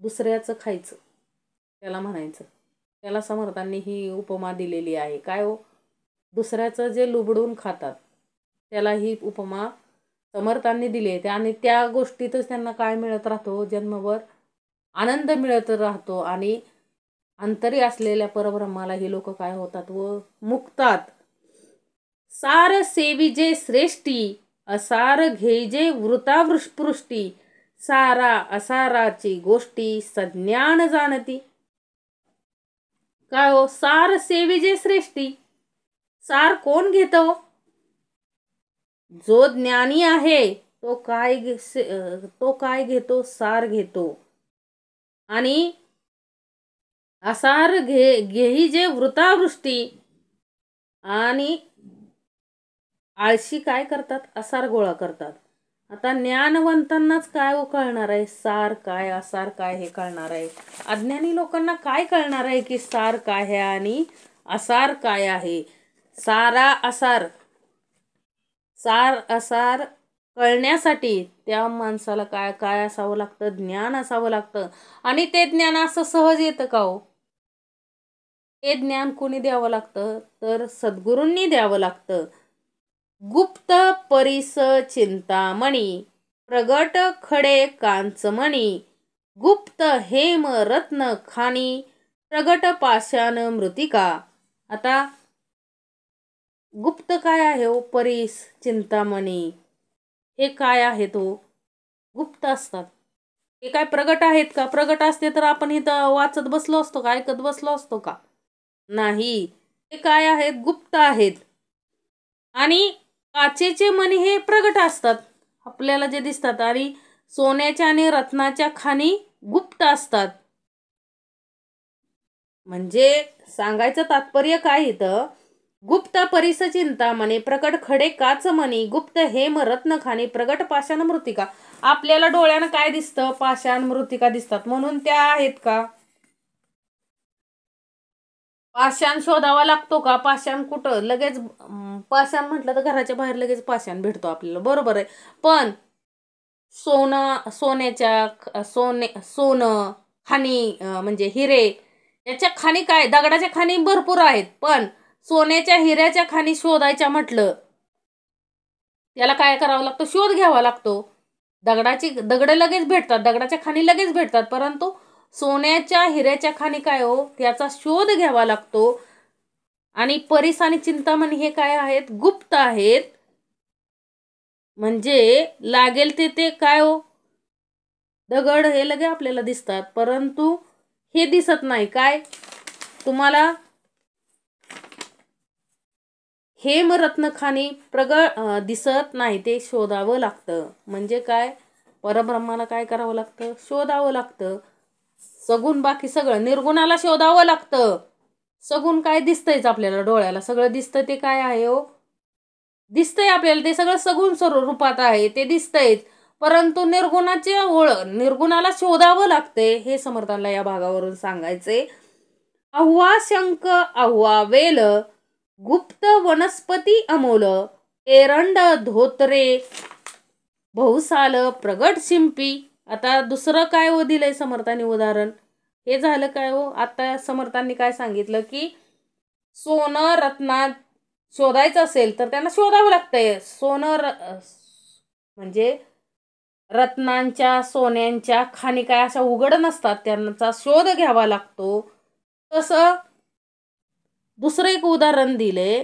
दुसऱ्याचं खायचं त्याला म्हणायचं. त्याला समर्थांनी ही उपमा दिलेली आहे. काय हो, दुसऱ्याचं जे लुबडून खातात त्याला ही उपमा समर्थांनी दिली आहे. आणि त्या गोष्टीतच त्यांना काय मिळत राहतो, जन्मभर आनंद मिळत राहतो. आणि अंतरी असलेल्या परब्रह्माला ही लोक काय होतात व मुक्तात. सार सेविजे श्रेष्ठी, असार घेजे वृतावृष्पृष्टी, सारा असाराची गोष्टी सज्ञान जाणती. काय हो, सार सेविजे श्रेष्ठी. सार कोण घेतो? जो ज्ञानी आहे तो काय घेतो? सार घेतो. आणि असार घेही जे वृतावृष्टी, आणि आळशी काय करतात? असार गोळा करतात. आता ज्ञानवंतांनाच काय कळणार आहे? सार काय असार काय हे कळणार आहे. अज्ञानी लोकांना काय कळणार आहे की सार काय आहे आणि असार काय आहे. सार असार कळण्यासाठी त्या माणसाला काय काय असावं लागतं? ज्ञान असावं लागतं. आणि ते ज्ञान असं सहज येतं का हो? ते ज्ञान कोणी द्यावं लागतं? तर सद्गुरूंनी द्यावं लागतं. गुप्त परिस चिंतामणी, प्रगट खडे कांचमणी, गुप्त हेम रत्न खानी, प्रगट पाषाण मृतिका. आता गुप्त काय आहे हो? परीस, चिंतामणी हे काय आहे? तो गुप्त असतात. हे काय प्रगट आहेत का? प्रगट असते तर आपण इथं वाचत बसलो असतो का? ऐकत बसलो असतो का? नाही. हे काय आहेत? गुप्त आहेत. आणि काचेचे मणी हे प्रगट असतात, आपल्याला जे दिसतात. आणि सोन्याच्या आणि रत्नाच्या खाणी गुप्त असतात. म्हणजे सांगायचं तात्पर्य काय इथं? गुप्त परिस चिंतामणी, प्रकट खडे काच मणी, गुप्त हेम रत्न खाणी, प्रगट पाषाण मृतिका. आपल्याला डोळ्यानं काय दिसतं? पाषाण मृतिका दिसतात. म्हणून त्या आहेत का? पाषाण शोधावा लागतो का? पाषाण कुठं लगेच पाषाण म्हटलं तर घराच्या बाहेर लगेच पाषाण भेटतो आपल्याला, बरोबर आहे. पण सोनं खाणी म्हणजे हिरे, याच्या खाणी काय? दगडाच्या खाणी भरपूर आहेत. पण सोन्याच्या हिऱ्याच्या खाणी शोधायच्या म्हटलं त्याला काय करावं लागतं? शोध घ्यावा लागतो. दगड लगेच भेटतात, दगडाच्या खाणी लगेच भेटतात. परंतु सोन्याच्या हिऱ्याच्या खाणी काय हो? त्याचा शोध घ्यावा लागतो. आणि परीस आणि चिंतामणी हे काय आहेत? गुप्त आहेत. म्हणजे लागेल ते काय हो? दगड हे लगे आपल्याला दिसतात, परंतु हे दिसत नाही. काय तुम्हाला? हेमरत्न खाणी दिसत नाही, ते शोधावं लागतं. म्हणजे काय? परब्रह्माला काय करावं लागतं? शोधावं लागतं. सगुण बाकी सगळं निर्गुणाला शोधावं लागतं. सगुण काय दिसतंयच आपल्याला डोळ्याला, सगळं दिसतं. ते काय आहे हो? दिसतंय आपल्याला, ते सगळं सगुण स्वरूपात आहे, ते दिसतंयच. परंतु निर्गुणाला शोधावं लागते. हे समर्थांना या भागावरून सांगायचे. अव्वा शंक अव्वा वेल, गुप्त वनस्पती अमोल, एरंड धोत्रे बहुसाल प्रगट शिंपी. आता दुसरं काय हो दिलंय समर्थांनी उदाहरण? हे झालं काय हो? आता समर्थांनी काय सांगितलं की सोनं रत्नात शोधायचं असेल तर त्यांना शोधावं लागतंय. म्हणजे रत्नांच्या सोन्यांच्या खाणी काय अशा उघड नसतात, त्यांचा शोध घ्यावा लागतो. तसं दुसरं एक उदाहरण दिले.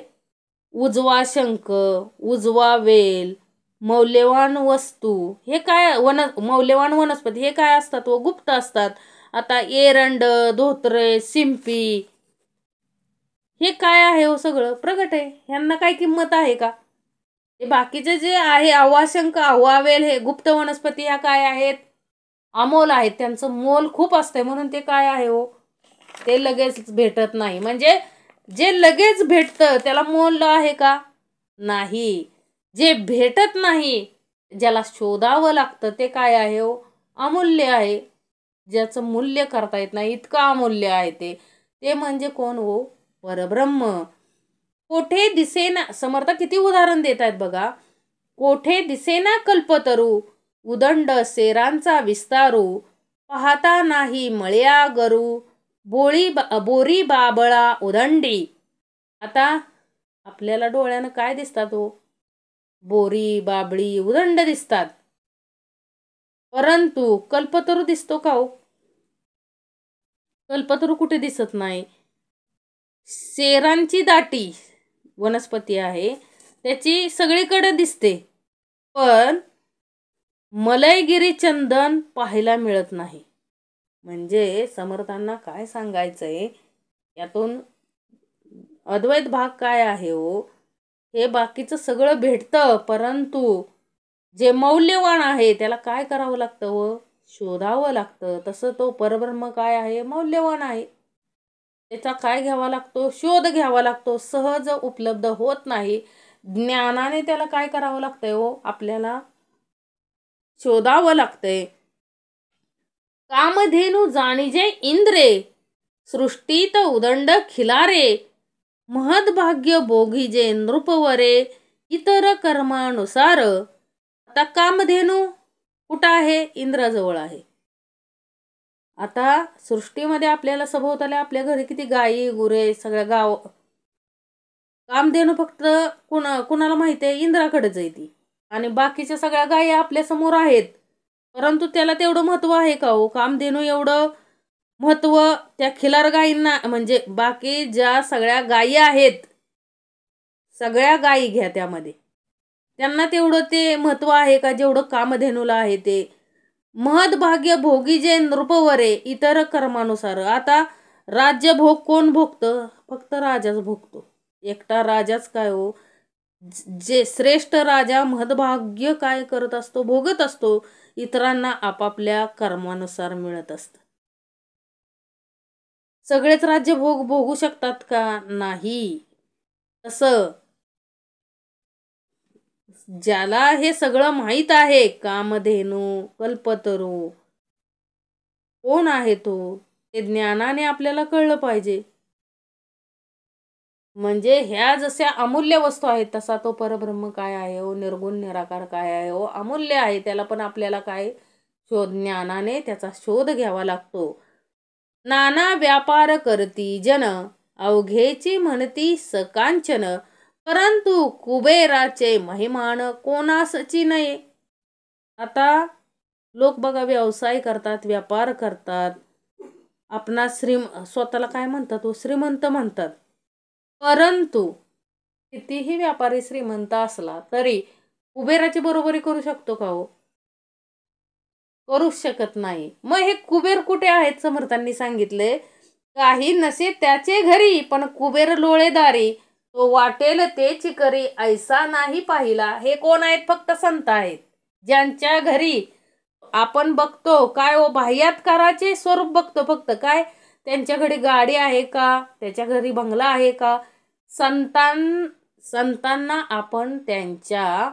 उजवा शंख, उजवा वेल, मौल्यवान वस्तू हे काय? मौल्यवान वनस्पती हे काय असतात व गुप्त असतात. आता एरंड, धोत्रे, शिंपी हे काय आहे हो? सगळं प्रगट आहे. ह्यांना काय किंमत आहे का? हे बाकीचे जे आहे अवाशंक अवावेल हे गुप्त वनस्पती ह्या काय आहेत? अमोल आहेत. त्यांचं मोल खूप असतंय, म्हणून ते काय आहे हो? ते लगेच भेटत नाही. म्हणजे जे लगेच भेटतं त्याला मोल आहे का? नाही. जे भेटत नाही, ज्याला शोधावं लागतं, ते काय आहे हो? अमूल्य आहे. ज्याचं मूल्य करता येत नाही, इतकं अमूल्य आहे ते. ते म्हणजे कोण हो? परब्रह्म. कोठे दिसेना, समर्थ किती उदाहरण देत आहेत बघा. कोठे दिसेना कल्पतरू, उदंड सेरांचा विस्तारू, पाहता नाही मळ्या गरू, बोरी बाबळा उदंडी. आता आपल्याला डोळ्यानं काय दिसतात हो? बोरी, बाबळी, उदंड दिसतात. परंतु कल्पतरू दिसतो का हो? कल्पतरू कुठे दिसत नाही. शेरांची दाटी वनस्पती आहे, त्याची सगळीकडे दिसते, पण मलयगिरी चंदन पाहायला मिळत नाही. म्हणजे समर्थांना काय सांगायचंय यातून, अद्वैत भाग काय आहे हो, हे बाकीचं सगळं भेटतं, परंतु जे मौल्यवान आहे त्याला काय करावं लागतं व शोधावं लागतं. तसं तो परब्रह्म काय आहे, मौल्यवान आहे. त्याचा काय घ्यावा लागतो, शोध घ्यावा लागतो. सहज उपलब्ध होत नाही. ज्ञानाने त्याला काय करावं लागतंय हो, आपल्याला शोधावं लागतंय. कामधेनु जाणिजे इंद्रे, सृष्टीत उदंड खिलारे, महद्भाग्य भोगीजे नृपवरे, इतर कर्मानुसार. आता कामधेनू कुठं आहे, इंद्राजवळ आहे. आता सृष्टीमध्ये आपल्याला सभोवताली आपल्या घरी किती गायी गुरे सगळ्या गाव, कामधेनू फक्त कुणाला माहिती आहे, इंद्राकडेच आहे ती. आणि बाकीच्या सगळ्या गायी आपल्या समोर आहेत, परंतु त्याला तेवढं महत्व आहे का हो? कामधेनू एवढं महत्व त्या खिलार गायींना, म्हणजे बाकी ज्या सगळ्या गायी आहेत, सगळ्या गायी घ्या त्यामध्ये, त्यांना तेवढं ते महत्व आहे का जेवढं कामधेनूला आहे ते? महद्भाग्य भोगी जे नृपवरे, इतर कर्मानुसार. आता राज्य भोग कोण भोगतं? फक्त राजाच भोगतो. एकटा राजाच काय हो, जे श्रेष्ठ राजा महद्भाग्य काय करत असतो, भोगत असतो. इतरांना आपापल्या कर्मानुसार मिळत असतं. सगळेच राज्य भोगू शकतात का? नाही. तसं ज्याला हे सगळं माहीत आहे, कामधेनू कल्पतरू कोण आहे तो, ते ज्ञानाने आपल्याला कळलं पाहिजे. म्हणजे ह्या जशा अमूल्य वस्तू आहेत, तसा तो परब्रह्म काय आहे हो, निर्गुण निराकार काय आहे हो, अमूल्य आहे. त्याला पण आपल्याला काय ज्ञानाने त्याचा शोध घ्यावा लागतो. नाना व्यापार करती जन, अवघेची म्हणती सकांचन, परंतु कुबेराचे महिमान कोणासची नये. आता लोक बघा व्यवसाय करतात, व्यापार करतात, आपणा स्वतःला काय म्हणतात हो, श्रीमंत म्हणतात. परंतु कितीही व्यापारी श्रीमंत असला तरी कुबेराची बरोबरी करू शकतो का हो? करूच शकत नाही. मग हे कुबेर कुठे आहेत? समर्थांनी सांगितले, काही नसे त्याचे घरी, पण कुबेर लोळेदारी, तो वाटेल तेची करी, ऐसा नाही पाहिला. हे कोण आहेत? फक्त संत आहेत, ज्यांच्या घरी आपण बघतो काय हो, बाह्यात्काराचे स्वरूप बघतो फक्त. काय त्यांच्या घरी गाडी आहे का, त्याच्या घरी बंगला आहे का? संतांना आपण त्यांच्या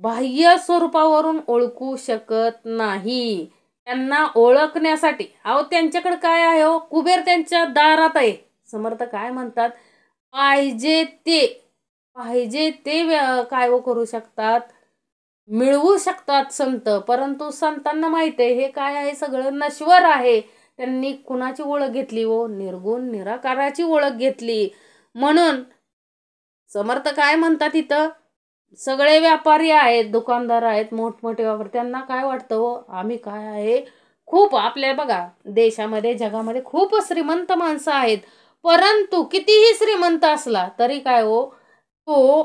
बाह्य स्वरूपावरून ओळखू शकत नाही. त्यांना ओळखण्यासाठी अहो त्यांच्याकडे काय आहे हो, कुबेर त्यांच्या दारात आहे. समर्थ काय म्हणतात, पाहिजे ते काय हो करू शकतात, मिळवू शकतात संत. परंतु संतांना माहिती आहे हे काय आहे, सगळं नश्वर आहे. त्यांनी कुणाची ओळख घेतली हो, निर्गुण निराकाराची ओळख घेतली. म्हणून समर्थ काय म्हणतात, इथं सगळे व्यापारी आहेत, दुकानदार आहेत, मोठमोठे व्यापारी, त्यांना काय वाटतं हो, आम्ही काय आहे, खूप आपल्या बघा देशामध्ये जगामध्ये खूप श्रीमंत माणसं आहेत. परंतु कितीही श्रीमंत असला तरी काय हो, तो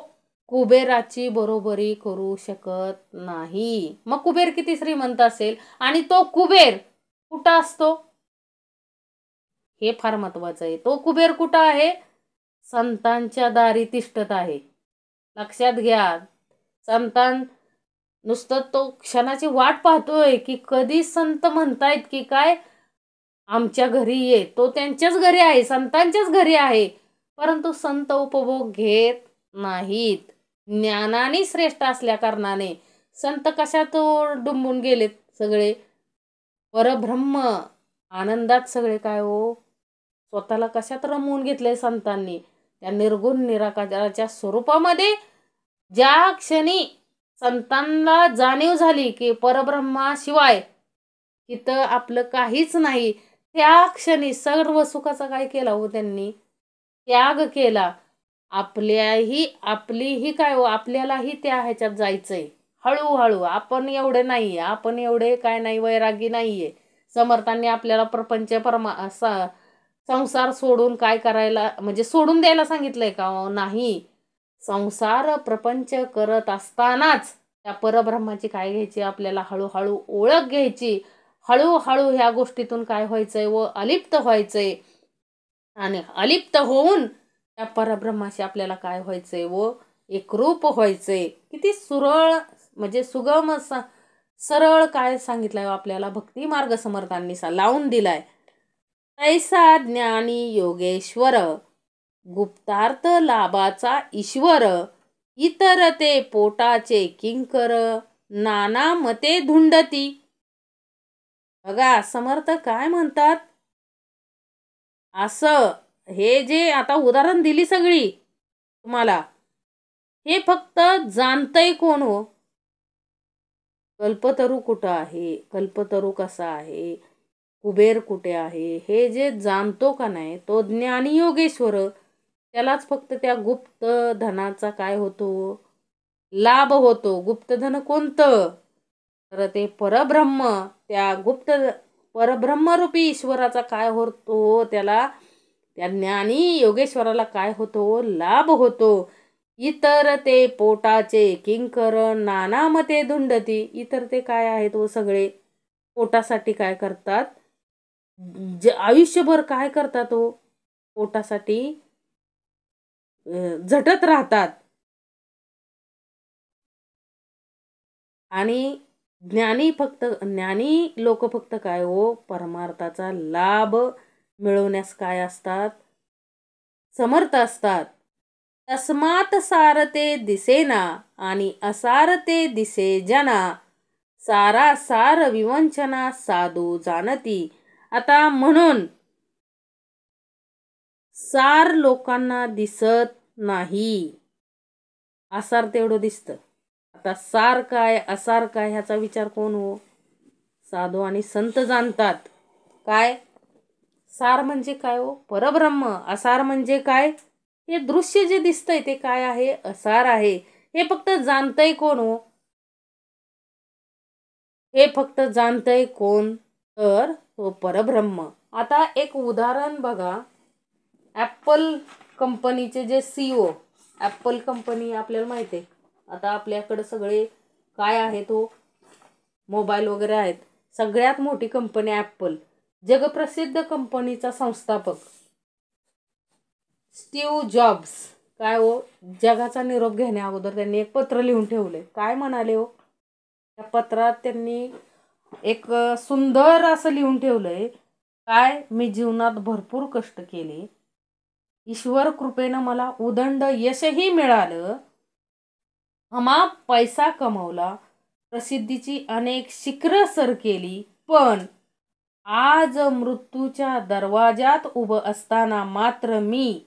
कुबेराची बरोबरी करू शकत नाही. मग कुबेर किती श्रीमंत असेल आणि तो कुबेर कुठं असतो, हे फार महत्वाचं आहे. तो कुबेर कुठं आहे? संतांच्या दारी तिष्ठत आहे. लक्षात घ्या. संतान नुसतं तो क्षणाची वाट पाहतोय की कधी संत म्हणतायत की काय आमच्या घरी ये. तो त्यांच्याच घरी आहे, संतांच्याच घरी आहे, परंतु संत उपभोग घेत नाहीत. ज्ञानाने श्रेष्ठ असल्या कारणाने संत कशात डुंबून गेलेत, सगळे परब्रह्म आनंदात सगळे काय हो, स्वतःला कशात रमवून घेतले संतांनी, त्या निर्गुण निराकाराच्या स्वरूपामध्ये. ज्या क्षणी संतांना जाणीव झाली की परब्रह्माशिवाय इथं आपलं काहीच नाही, त्या क्षणी सर्व सुखाचा काय केला हो, त्यांनी त्याग केला. आपलीही काय हो, आपल्यालाही त्या ह्याच्यात जायचंय हळूहळू. आपण एवढे नाहीये, आपण एवढे काय नाही वैरागी नाहीये. समर्थांनी आपल्याला प्रपंच संसार सोडून काय करायला, म्हणजे सोडून द्यायला सांगितलंय का? नाही. संसार प्रपंच करत असतानाच त्या परब्रह्माची काय घ्यायची, आपल्याला हळूहळू ओळख घ्यायची. हळूहळू ह्या गोष्टीतून काय व्हायचंय व अलिप्त व्हायचंय. आणि अलिप्त होऊन त्या परब्रह्माशी आपल्याला काय व्हायचंय व एकरूप व्हायचंय. किती सुरळ म्हणजे सुगम सरळ काय सांगितलंय आपल्याला, भक्ती मार्ग समर्थांनी लावून दिलाय. तैसा ज्ञानी योगेश्वर, गुप्तार्थ लाभाचा ईश्वर, इतर ते पोटाचे किंकर, नाना मते धुंडती. बघा समर्थ काय म्हणतात, असं हे जे आता उदाहरण दिली सगळी तुम्हाला, हे फक्त जाणतंय कोण हो? कल्पतरू कुठं आहे, कल्पतरू कसा आहे, कुबेर कुठे आहे, हे जे जाणतो का नाही तो ज्ञानी योगेश्वर, त्यालाच फक्त त्या गुप्त धनाचा काय होतो, लाभ होतो. गुप्तधन कोणतं, तर ते परब्रह्म. त्या गुप्त परब्रह्मरूपी ईश्वराचा काय होतो, त्याला त्या ज्ञानी योगेश्वराला काय होतो, लाभ होतो. इतर ते पोटाचे किंकर, नाना मते धुंडती. इतर ते काय आहेत व सगळे पोटासाठी काय करतात, जे आयुष्यभर काय करतात हो, पोटासाठी झटत राहतात. आणि ज्ञानी लोक फक्त काय हो, परमार्थाचा लाभ मिळवण्यास काय असतात, समर्थ असतात. तस्मात सारते दिसेना आणि असारते दिसे जना, सारा सार विवंचना साधू जाणती. आता म्हणून सार लोकांना दिसत नाही, आसार तेवढं दिसतं. आता सार काय असार काय ह्याचा विचार कोण हो, साधू आणि संत जाणतात. काय सार म्हणजे काय हो, परब्रह्म. असार म्हणजे काय, हे दृश्य जे दिसतंय ते काय आहे, असार आहे. हे फक्त जाणतंय कोण हो, हे फक्त जाणतंय कोण, तर तो परब्रह्म. आता एक उदाहरण बघा, ॲपल कंपनीचे जे CEO, ॲपल कंपनी आपल्याला माहिती आहे. आता आपल्याकडे सगळे काय आहे तो मोबाईल वगैरे आहेत. सगळ्यात मोठी कंपनी ॲपल, जगप्रसिद्ध कंपनीचा संस्थापक स्टीव्ह जॉब्स काय हो, जगाचा निरोप घेण्या अगोदर त्यांनी एक पत्र लिहून ठेवले. काय म्हणाले हो, त्या पत्रात त्यांनी एक सुंदर असं लिहून ठेवलंय, काय, मी जीवनात भरपूर कष्ट केले, ईश्वर कृपेनं मला उदंड यशही मिळालं, अमाप पैसा कमवला, प्रसिद्धीची अनेक शिखरं सर केली, पण आज मृत्यूच्या दरवाजात उभं असताना मात्र मी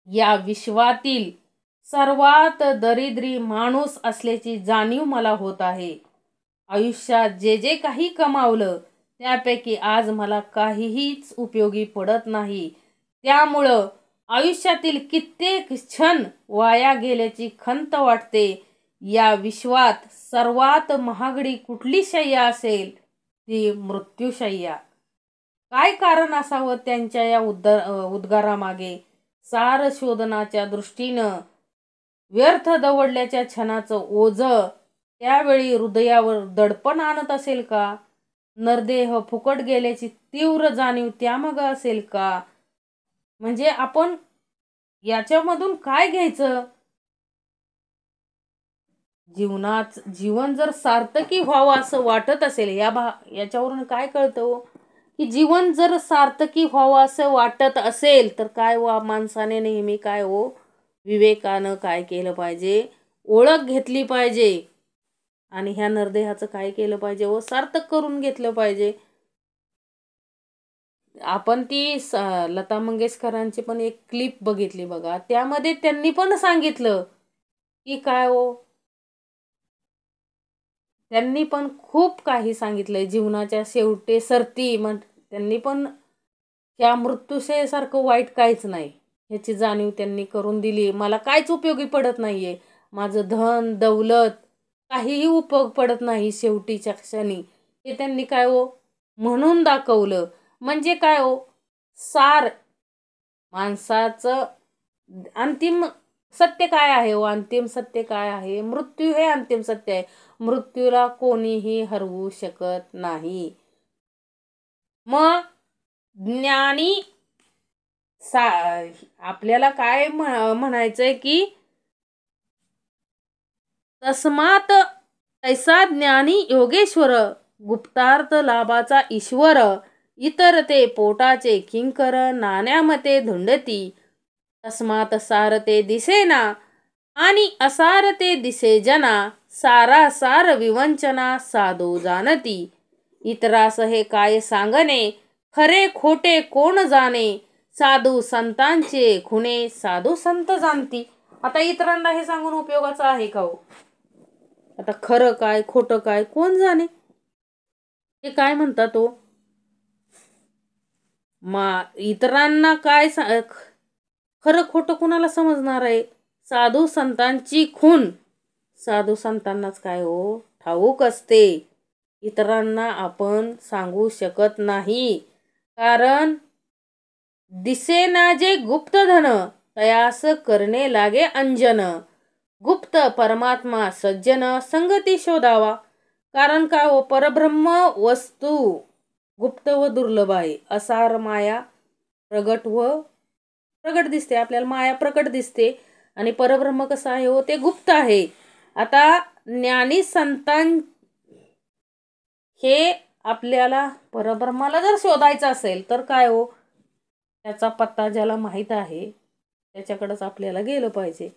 या विश्वातील सर्वात दरिद्री माणूस असल्याची जाणीव मला होत आहे. आयुष्यात जे जे काही कमावलं त्यापैकी आज मला काहीहीच उपयोगी पडत नाही. त्यामुळं आयुष्यातील कित्येक क्षण वाया गेल्याची खंत वाटते. या विश्वात सर्वात महागडी कुठली शय्या असेल, ती मृत्यूशय्या. काय कारण असावं त्यांच्या या उद्गारामागे? सार शोधनाच्या दृष्टीनं व्यर्थ दवडल्याच्या क्षणाचं ओझं त्यावेळी हृदयावर दडपण आणत असेल का? नरदेह फुकट गेल्याची तीव्र जाणीव त्यामागं असेल का? म्हणजे आपण याच्यामधून काय घ्यायचं? जीवन जर सार्थकी व्हावं असं वाटत असेल, याच्यावरून काय कळतं हो, की जीवन जर सार्थकी व्हावं असं वाटत असेल तर काय माणसाने नेहमी काय हो, विवेकानं काय केलं पाहिजे, ओळख घेतली पाहिजे. आणि ह्या नरदेहाचं काय केलं पाहिजे व सार्थक करून घेतलं पाहिजे. आपण ती लता मंगेशकरांची पण एक क्लिप बघितली बघा, त्यामध्ये त्यांनी पण सांगितलं की काय हो, त्यांनी पण खूप काही सांगितलंय जीवनाच्या शेवटी सरती. त्यांनी पण त्या मृत्यूशयेसारखं वाईट काहीच नाही ह्याची जाणीव त्यांनी करून दिली. मला काहीच उपयोगी पडत नाहीये, माझं धन दौलत काहीही उपयोग पडत नाही शेवटीच्या क्षणी, हे त्यांनी काय हो म्हणून दाखवलं. म्हणजे काय हो, सार माणसाचं अंतिम सत्य काय आहे हो? अंतिम सत्य काय आहे? मृत्यू हे अंतिम सत्य आहे. मृत्यूला कोणीही हरवू शकत नाही. मग ज्ञानी सा आपल्याला काय म्हणायचंय की तस्मात तैसा ज्ञानी योगेश्वर गुप्तार्थ लाभाचा ईश्वर इतर ते पोटाचे किंकर नाण्यामते धुंडती तस्मात सारते दिसेना आणि असारते दिसे जना सारा सार विवंचना साधू जाणती इतरास हे काय सांगणे खरे खोटे कोण जाणे साधू संतांचे खुणे साधू संत जाणती. आता इतरांना हे सांगून उपयोगाचं आहे का हो? आता खरं काय खोटं काय कोण जाणे? हे काय म्हणतात तो इतरांना काय खरं खोटं कुणाला समजणार आहे? साधू संतांची खून साधू संतांनाच काय हो ठाऊक असते. इतरांना आपण सांगू शकत नाही. कारण दिसेना जे गुप्त धन तयास करणे लागे अंजन गुप्त परमात्मा सज्जन संगती शोधावा. कारण काय हो परब्रह्म वस्तू गुप्त व दुर्लभ आहे. असार माया प्रगट दिसते. आपल्याला माया प्रकट दिसते आणि परब्रह्म कसं आहे हो ते गुप्त आहे. आता ज्ञानी संतां हे आपल्याला परब्रह्माला जर शोधायचं असेल तर काय हो त्याचा पत्ता ज्याला माहीत आहे त्याच्याकडेच आपल्याला गेलं पाहिजे.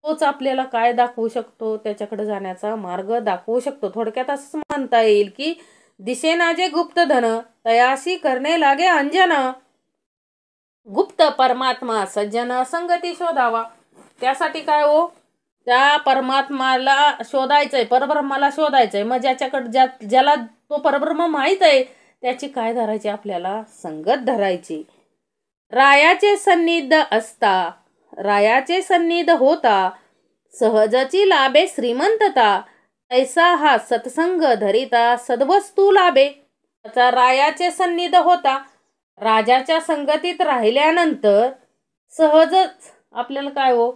तोच आपल्याला काय दाखवू शकतो त्याच्याकडे जाण्याचा मार्ग दाखवू शकतो. थोडक्यात असं म्हणता येईल की दिसेना जे गुप्त धन तयासी करणे लागे अंजन गुप्त परमात्मा सज्जन संगती शोधावा. त्यासाठी काय हो त्या परमात्माला शोधायचंय परब्रह्माला शोधायचंय. मग ज्याच्याकडे ज्याला तो परब्रह्म माहित आहे त्याची काय धरायची आपल्याला संगत धरायची. रायाचे सन्निध असता रायाचे सन्निध होता सहजची लाभे श्रीमंतता ऐसा हा सत्संग धरिता सद्वस्तू लाभे. त्याचा रायाचे सन्निध होता राजाच्या संगतीत राहिल्यानंतर सहजच आपल्याला काय हो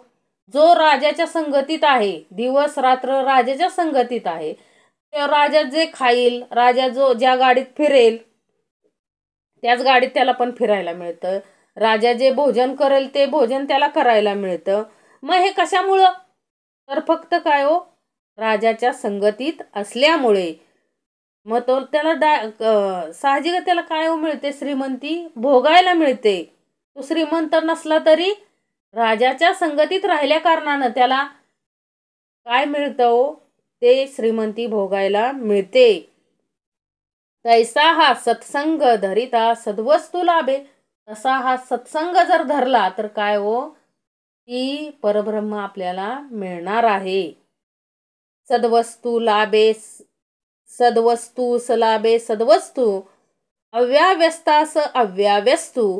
जो राजाच्या संगतीत आहे दिवस रात्र राजाच्या संगतीत आहे ते राजा जे खाईल राजा ज्या गाडीत फिरेल त्याच गाडीत त्याला पण फिरायला मिळतं. राजा जे भोजन करेल ते भोजन त्याला करायला मिळतं. मग हे कशामुळं तर फक्त काय हो राजाच्या संगतीत असल्यामुळे. मग तो त्याला साहजिक त्याला काय हो मिळते श्रीमंती भोगायला मिळते. तो श्रीमंत नसला तरी राजाच्या संगतीत राहिल्या कारणानं त्याला काय मिळतं हो ते श्रीमंती भोगायला मिळते. तैसा हा सत्संग धरिता सद्वस्तू लाभे. तसा हा सत्संग जर धरला तर काय हो की परब्रह्म आपल्याला मिळणार आहे. सद्वस्तू लाभे सद्वस्तू सलाभे सद्वस्तू अव्याव्यस्तास अव्याव्यस्तू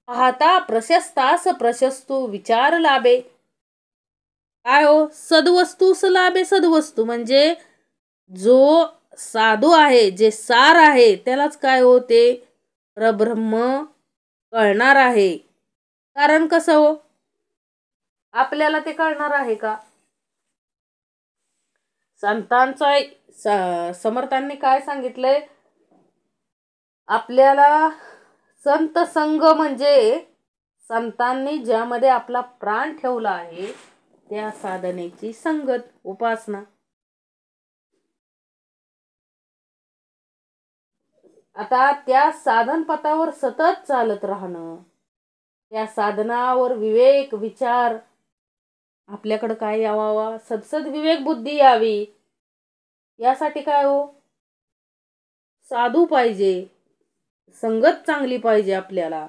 पाहता प्रशस्तास प्रशस्तू विचार लाभे. काय हो सद्वस्तू सलाभे सद्वस्तू म्हणजे जो साधू आहे जे सार आहे त्यालाच काय होते परब्रह्म कळणार आहे. कारण कसं हो आपल्याला ते कळणार आहे का? संतांचा समर्थांनी काय सांगितलंय आपल्याला संत संग म्हणजे संतांनी ज्यामध्ये आपला प्राण ठेवला आहे त्या साधनेची संगत उपासना. आता त्या साधन पथावर सतत चालत राहणं त्या साधनावर विवेक विचार आपल्याकडे काय यावा सदसद विवेक बुद्धी यावी यासाठी काय हो साधू पाहिजे संगत चांगली पाहिजे आपल्याला.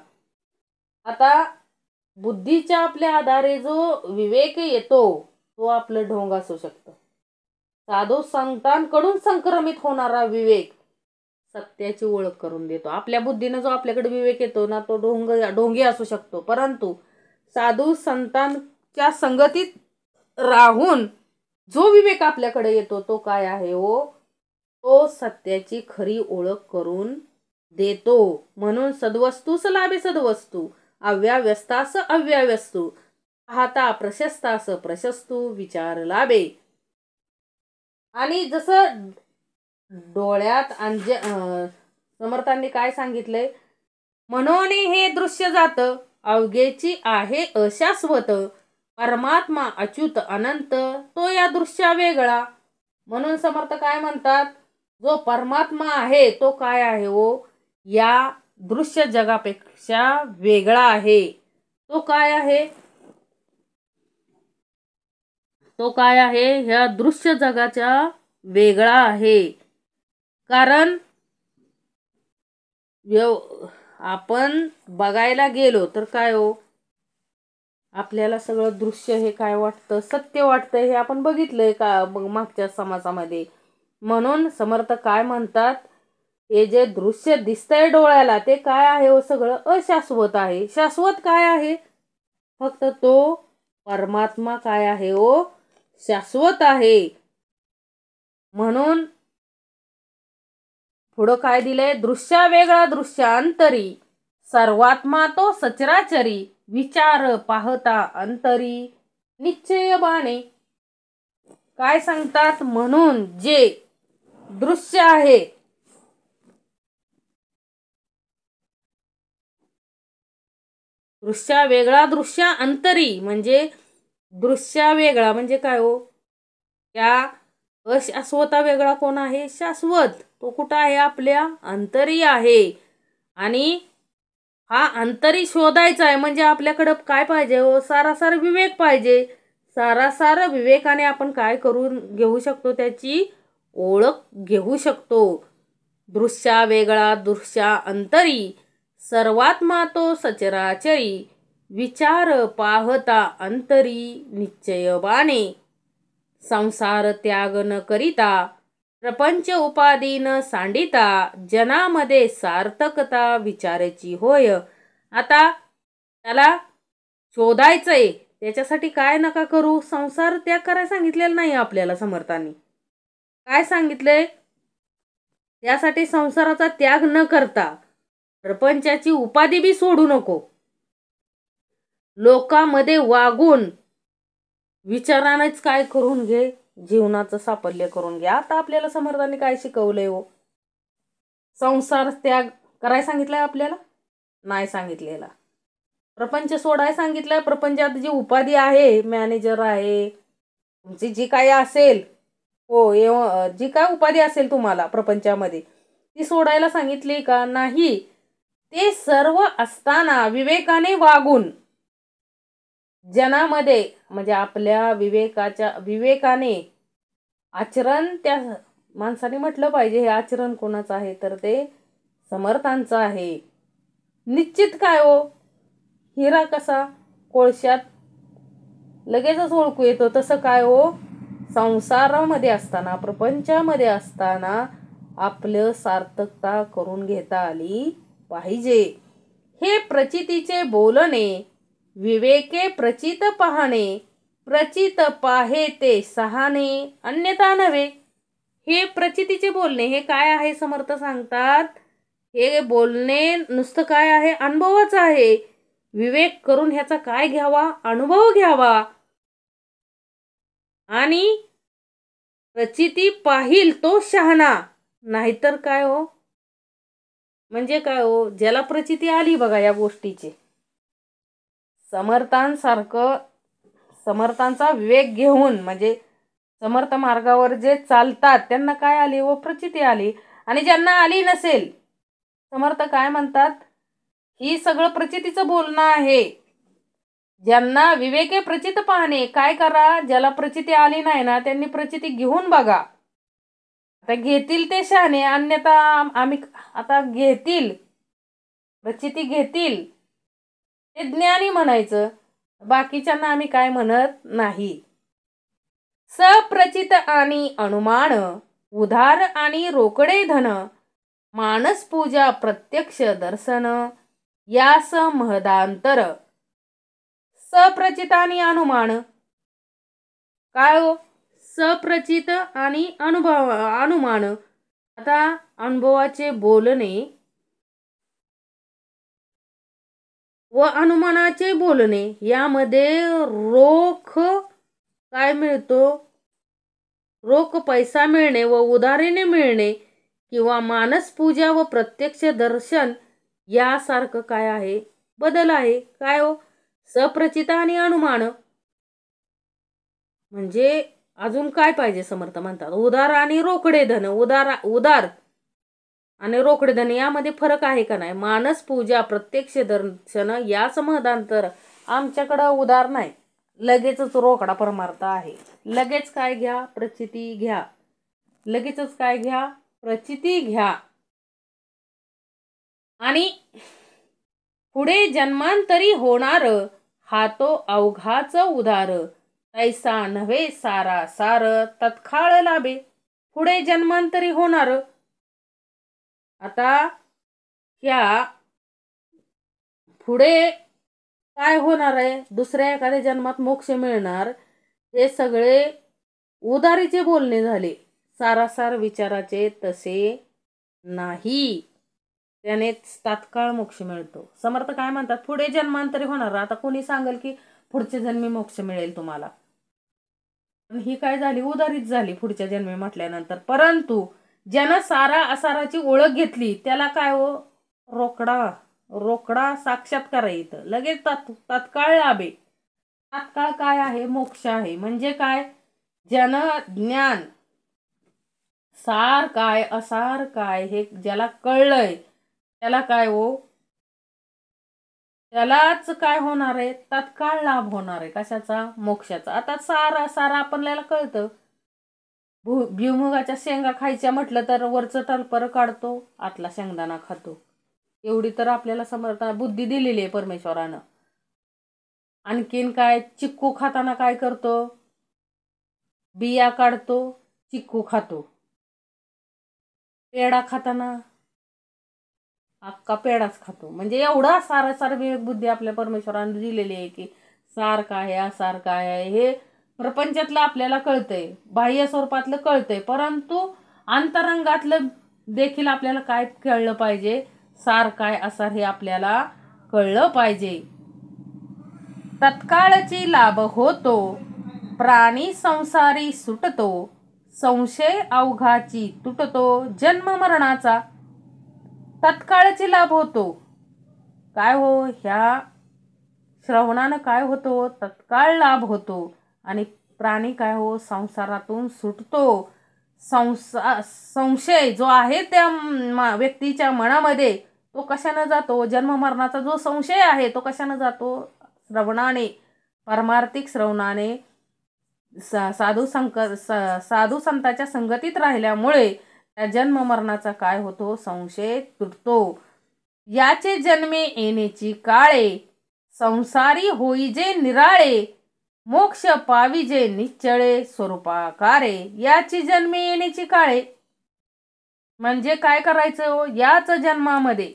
आता बुद्धीच्या आपल्या आधारे जो विवेक येतो तो आपलं ढोंग असू शकतो. साधू संतांकडून संक्रमित होणारा विवेक सत्याची ओळख करून देतो. आपल्या बुद्धीने जो आपल्याकडे विवेक येतो ना तो ढोंगी असू शकतो. परंतु साधू संतांच्या संगतीत राहून जो विवेक आपल्याकडे येतो तो काय आहे हो तो सत्याची खरी ओळख करून देतो. म्हणून सद्वस्तू लाभे सद्वस्तू अव्याव्यस्तास अव्याव्यस्तू पाहता प्रशस्त असं प्रशस्तू विचार लाभे. आणि जसं डोळ्यात समर्थांनी काय सांगितलंय, म्हणून हे दृश्य जात अवघेची आहे अशाश्वत, परमात्मा अच्युत अनंत तो या दृश्या वेगळा. म्हणून समर्थ काय म्हणतात, जो परमात्मा आहे तो काय आहे हो, या दृश्य जगापेक्षा वेगळा आहे. तो काय आहे, तो काय आहे, ह्या दृश्य जगाच्या वेगळा आहे. कारण आपण बघायला गेलो तर काय हो, आपल्याला सगळं दृश्य हे काय वाटतं, सत्य वाटतं. हे आपण बघितलंय का मागच्या समासामध्ये. म्हणून समर्थ काय म्हणतात, हे जे दृश्य दिसतंय डोळ्याला ते काय आहे हो, सगळं अशाश्वत आहे. शाश्वत काय आहे, फक्त तो परमात्मा काय आहे हो, शाश्वत आहे. म्हणून पुढं काय दिलंय, दृश्या वेगळा दृश्यांतरी, सर्वात्मा तो सचराचरी, विचार पाहता अंतरी निश्चय बाणे. काय सांगतात, म्हणून जे दृश्य आहे, दृश्या वेगळा दृश्या अंतरी, म्हणजे दृश्या वेगळा म्हणजे काय हो, त्या अशाश्वता वेगळा कोण आहे, शाश्वत. तो कुठं आहे, आपल्या अंतरी आहे. आणि हा अंतरी शोधायचा आहे म्हणजे आपल्याकडं काय पाहिजे हो, सारासार विवेक पाहिजे. सारासार विवेकाने आपण काय करून घेऊ शकतो, त्याची ओळख घेऊ शकतो. दृश्या वेगळा दृश्या अंतरी, सर्वात्मा तो सचराचरी, विचार पाहता अंतरी निश्चय बाणे. संसार त्याग न करिता, प्रपंच उपाधी न सांडिता, जनामध्ये सार्थकता विचाराची होय. आता त्याला शोधायचंय, त्याच्यासाठी काय नका करू, संसार त्याग करायला सांगितलेलं नाही आपल्याला समर्थांनी. काय सांगितलंय, त्यासाठी संसाराचा त्याग न करता प्रपंचाची उपाधी बी सोडू नको. लोकांमध्ये वागून विचारानेच काय करून घे, जीवनाचं साफल्य करून घे. आता आपल्याला समर्थांनी काय शिकवलंय हो, संसार त्याग करायला सांगितलंय आपल्याला, नाही सांगितलेला. प्रपंच सोडायला सांगितलंय. प्रपंचात जी उपाधी आहे, मॅनेजर आहे, तुमची जी काही असेल हो, जी काय उपाधी असेल तुम्हाला प्रपंचामध्ये, ती सोडायला सांगितली का, नाही. ते सर्व असताना विवेकाने वागून, जनामध्ये म्हणजे आपल्या विवेकाने आचरण त्या माणसाने म्हटलं पाहिजे. हे आचरण कोणाचं आहे, तर ते समर्थांचं आहे. निश्चित काय हो, हिरा कसा कोळशात लगेचच ओळखू येतो, तसं काय हो, संसारामध्ये असताना प्रपंचामध्ये असताना आपलं सार्थकता करून घेता आली पाहिजे. हे प्रचितीचे बोलणे, विवेके प्रचित पाहणे, प्रचित पाहे ते सहाने अन्यथा नव्हे. हे प्रचितीचे बोलणे हे काय आहे, समर्थ सांगतात, हे बोलणे नुसतं काय आहे, अनुभवाचं आहे. विवेक करून ह्याचा काय घ्यावा, अनुभव घ्यावा. आणि प्रचिती पाहिल तो शहाणा, नाहीतर काय हो, म्हणजे काय हो, ज्याला प्रचिती आली बघा या गोष्टीची, समर्थांसारखं समर्थांचा विवेक घेऊन, म्हणजे समर्थ मार्गावर जे चालतात त्यांना काय आली व प्रचिती आली. आणि ज्यांना आली नसेल, समर्थ काय म्हणतात, ही सगळं प्रचितीचं बोलणं आहे. ज्यांना विवेके प्रचित पाहणे, काय करा, ज्याला प्रचिती आली नाही ना, त्यांनी प्रचिती घेऊन बघा. आता घेतील ते शहाणे, अन्यथा आम्ही आता घेतील, प्रचिती घेतील ते ज्ञानी म्हणायचं, बाकीच्यांना आम्ही काय म्हणत नाही. सप्रचित आणि अनुमान, उधार आणि रोकडे धन, मानस पूजा प्रत्यक्ष दर्शन, यास महदांतर. सप्रचित आणि अनुमान काय हो, सप्रचित आणि अनुमान. आता अनुभवाचे बोलणे, व अनुमानाचे बोलणे यामध्ये रोख काय मिळतो, रोख पैसा मिळणे व उधारीने मिळणे किंवा मानस पूजा व प्रत्यक्ष दर्शन यासारखं काय आहे, बदल आहे. काय हो, सप्रचित आणि अनुमान. म्हणजे अजून काय पाहिजे समर्थ म्हणतात, उदार आणि रोकडे धन. उदार आणि रोकडे धन यामध्ये फरक आहे का नाही. मानस पूजा प्रत्यक्ष दर्शन या समाधांतर आमच्याकडं उदार नाही, लगेचच रोकडा परमार्थ आहे. लगेच काय घ्या, प्रचिती घ्या. लगेचच काय घ्या, प्रचिती घ्या. आणि पुढे जन्मांतरी होणार हा तो अवघाच उदार. ऐसा नव्हे सारा सार तत्काळ लाभे. पुढे जन्मांतरी होणार. आता ह्या पुढे काय होणार आहे, दुसऱ्या एखाद्या जन्मात मोक्ष मिळणार, हे सगळे उदारीचे बोलणे झाले. सारासार विचाराचे तसे नाही, त्याने तात्काळ मोक्ष मिळतो. समर्थ काय म्हणतात, पुढे जन्मांतरी होणार. आता कोणी सांगेल की पुढच्या जन्मी मोक्ष मिळेल तुम्हाला, पण ही काय झाली, उदारीच झाली पुढच्या जन्मी म्हटल्यानंतर. परंतु ज्यानं सारा असाराची ओळख घेतली त्याला काय हो, रोकडा साक्षात्कार इथं लगेच तात्काळ लाभे. तात्काळ काय आहे, मोक्ष आहे. म्हणजे काय, ज्यानं ज्ञान सार काय असार काय हे ज्याला कळलंय त्याला काय हो, त्यालाच काय होणार आहे, तात्काळ लाभ होणार आहे. कशाचा, मोक्षाचा. आता सार आपल्याला कळतं, भुईमुगाच्या शेंगा खायच्या म्हटलं तर वरचं तलपर काढतो, आतला शेंगदाणा खातो. एवढी तर आपल्याला समर्थ बुद्धी दिलेली आहे परमेश्वरानं. आणखीन काय, चिक्कू खाताना काय करतो, बिया काढतो, चिक्कू खातो. पेढा खाताना अख्खा पेढाच खातो. म्हणजे एवढा सार विवेक बुद्धी आपल्या परमेश्वराने दिलेली आहे की सार काय आहे, असार काय आहे हे प्रपंचातलं आपल्याला कळतंय, बाह्य स्वरूपातलं कळतंय, परंतु अंतरंगातलं देखील आपल्याला काय कळलं पाहिजे, सार काय असार हे आपल्याला कळलं पाहिजे. तत्काळची लाभ होतो, प्राणी संसारी सुटतो, संशय अवघाची तुटतो, जन्म मरणाचा. तत्काळची लाभ होतो. काय हो, ह्या श्रवणानं काय होतो, तत्काळ लाभ होतो. आणि प्राणी काय हो, संसारातून सुटतो. संशय जो आहे त्या व्यक्तीच्या मनामध्ये तो कशानं जातो, जन्म मरणाचा जो संशय आहे तो कशानं जातो, श्रवणाने, परमार्थिक श्रवणाने, साधू संताच्या संगतीत राहिल्यामुळे त्या जन्म मरणाचा काय होतो, संशय तुटतो. याचे जन्मे येण्याची काळे, संसारी होईजे निराळे, मोक्ष पाविजे निश्चळे स्वरूपाकारे. याची जन्मे येण्याची काळे म्हणजे काय करायचं हो, याच जन्मामध्ये,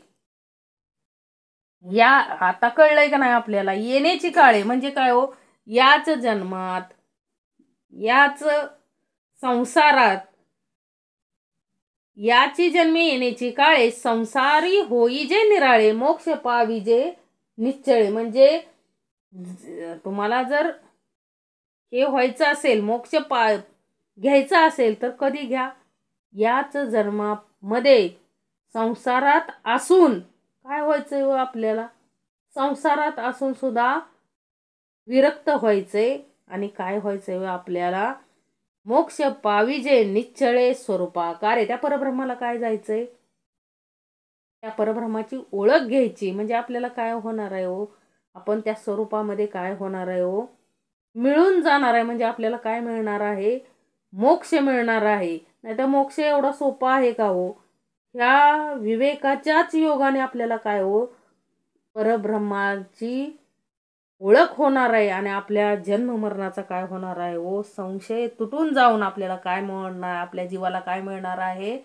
या आता कळलंय का नाही आपल्याला, येण्याची काळे म्हणजे काय हो, याच जन्मात, याच संसारात, याची जन्मी येण्याची काळे, संसारी होईजे निराळे, मोक्ष पाविजे निश्चळे. म्हणजे तुम्हाला जर हे व्हायचं असेल, मोक्ष घ्यायचा असेल तर कधी घ्या, याच जन्मामध्ये. संसारात असून काय व्हायचंय हो आपल्याला, संसारात असून सुद्धा विरक्त व्हायचंय. आणि काय व्हायचंय आपल्याला, मोक्ष पाविजे निश्चळे स्वरूपाकारे. त्या परब्रह्माला काय जायचंय, त्या परब्रह्माची ओळख घ्यायची. म्हणजे आपल्याला काय होणार आहे हो, आपण त्या स्वरूपामध्ये काय होणार आहे हो, मिळून जाणार आहे. म्हणजे आपल्याला काय मिळणार आहे, मोक्ष मिळणार आहे. नाही तर मोक्ष एवढा सोपा आहे का हो, ह्या विवेकाच्याच योगाने आपल्याला काय हो, परब्रह्माची ओळख होणार आहे. आणि आपल्या जन्म मरणाचा काय होणार आहे हो, संशय तुटून जाऊन आपल्याला काय मिळणार, आपल्या जीवाला काय मिळणार आहे,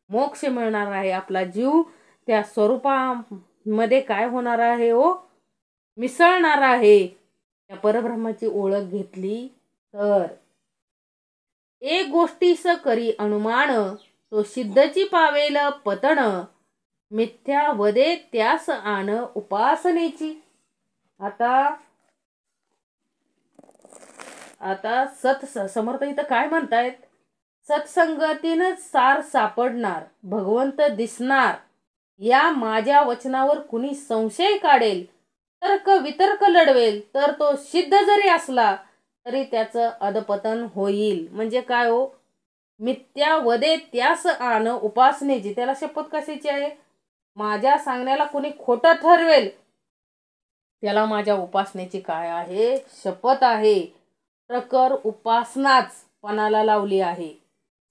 मोक्ष मिळणार आहे. आपला जीव त्या स्वरूपामध्ये काय होणार आहे हो, मिसळणार आहे. त्या परब्रह्माची ओळख घेतली तर. एक गोष्टीस करी अनुमान, तो सिद्धची पावेल पतन, मिथ्या वदे त्यास आण उपासनेची. आता आता समर्थ इथं काय म्हणतायत, सत्संगतीनंच सार सापडणार, भगवंत दिसणार. या माझ्या वचनावर कुणी संशय काढेल, तर्क वितर्क लढवेल, तर तो सिद्ध जरी असला तरी त्याचं अधपतन होईल. म्हणजे काय हो, मिथ्या वदे त्यास आण उपासनेची. त्याला शपथ कशाची आहे, माझ्या सांगण्याला कुणी खोटं ठरवेल त्याला माझ्या उपासनेची काय आहे, शपथ आहे. प्रकर उपासनाच पणाला लावली आहे.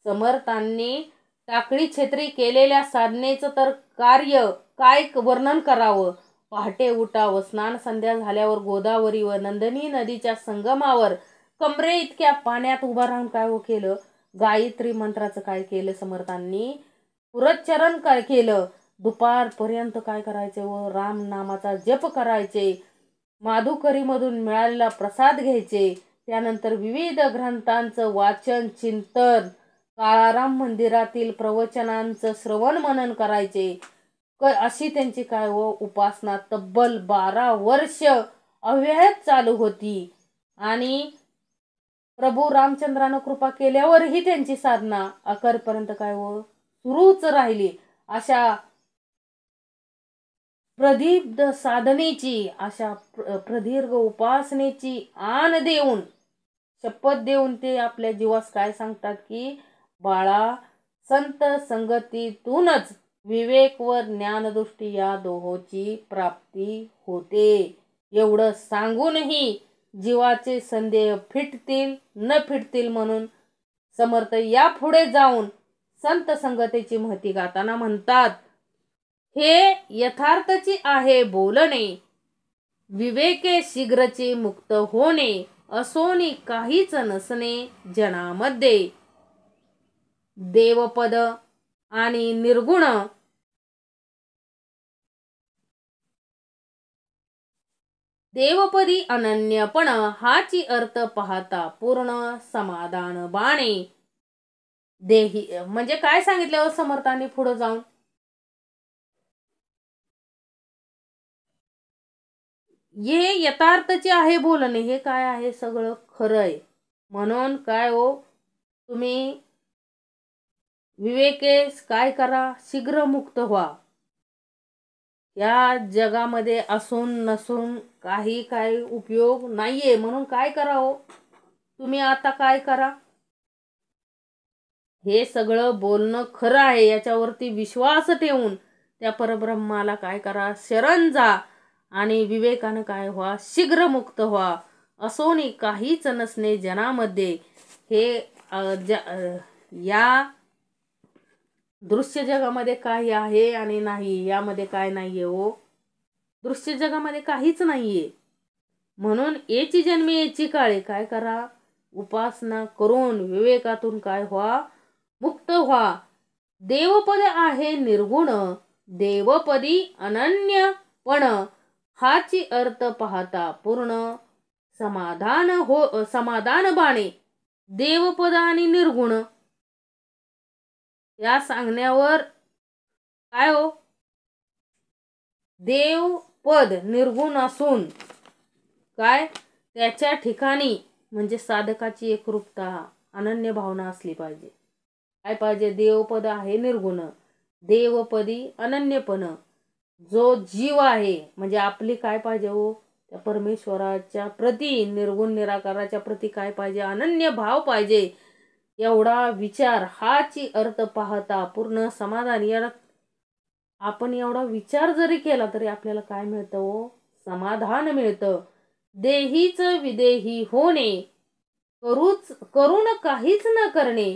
समर्थांनी टाकळी छेत्री केलेल्या साधनेचं तर कार्य काय वर्णन करावं. पहाटे उठावं, स्नान संध्या झाल्यावर गोदावरी व नंदिनी नदीच्या संगमावर कमरे इतक्या पाण्यात उभं राहून काय हो केलं, गायत्री मंत्राचं काय केलं समर्थांनी, पुरच्चरण काय केलं. दुपारपर्यंत काय करायचे व राम नामाचा जप करायचे. माधुकरीमधून मिळालेला प्रसाद घ्यायचे. त्यानंतर विविध ग्रंथांचं वाचन चिंतन, काळाराम मंदिरातील प्रवचनांचं श्रवण मनन करायचे. अशी त्यांची काय व उपासना तब्बल 12 वर्ष अव्याहत चालू होती. आणि प्रभू रामचंद्रानं कृपा केल्यावरही त्यांची साधना अखेरपर्यंत काय व सुरूच राहिली. अशा प्रदीप्त साधनेची, अशा प्रदीर्घ उपासनेची आण देऊन, शपथ देऊन ते आपल्या जीवास काय सांगतात की, बाळा, संत संगतीतूनच विवेक व ज्ञानदृष्टी या दोहोची प्राप्ती होते. एवढं सांगूनही जीवाचे संदेह फिटतील न फिटतील म्हणून समर्थ या पुढे जाऊन संत संगतीची महती गाताना म्हणतात, हे यथार्थची आहे बोलणे, विवेके शीघ्रचे मुक्त होणे, असोनी काहीच नसणे जनामध्ये. देवपद आणि निर्गुण देवपदी अनन्यपण हाची अर्थ पाहता पूर्ण समाधान बाणे. देही म्हणजे काय सांगितलं समर्थांनी पुढे जाऊन, हे यथार्थचे आहे बोलणे, हे काय आहे, सगळं खरंय. म्हणून काय हो, तुम्ही विवेकेस काय करा, शीघ्र मुक्त व्हा. या जगामध्ये असून नसून काही उपयोग नाहीये. म्हणून काय करावं, तुम्ही आता काय करा, हे सगळं बोलणं खरं आहे याच्यावरती विश्वास ठेवून त्या परब्रह्माला काय करा, शरण जा आणि विवेकानं काय व्हा, शीघ्र मुक्त व्हा. असोनी काहीच नसणे जनामध्ये. हे या दृश्य जगामध्ये काय आहे आणि नाही, यामध्ये काय नाहीये हो, दृश्य जगामध्ये काहीच नाहीये. म्हणून याची जन्मी याची काळे काय करा, उपासना करून विवेकातून काय व्हा, मुक्त व्हा. देवपद आहे निर्गुण, देवपदी अनन्यपण हाची अर्थ पाहता पूर्ण समाधान बाणे. देवपद आणि निर्गुण या सांगण्यावर काय हो, देवपद निर्गुण असून काय, त्याच्या ठिकाणी म्हणजे साधकाची एकरूपता, अनन्य भावना असली पाहिजे. काय पाहिजे, देवपद आहे निर्गुण, देवपदी अनन्यपण. जो जीव आहे म्हणजे आपली काय पाहिजे हो, त्या परमेश्वराच्या प्रती, निर्गुण निराकाराच्या प्रती काय पाहिजे, अनन्य भाव पाहिजे. एवढा विचार हाची अर्थ पाहता पूर्ण समाधान. या आपण एवढा विचार जरी केला तरी आपल्याला काय मिळतं हो, समाधान मिळतं. देहीच विदेही होणे, करून काहीच न करणे,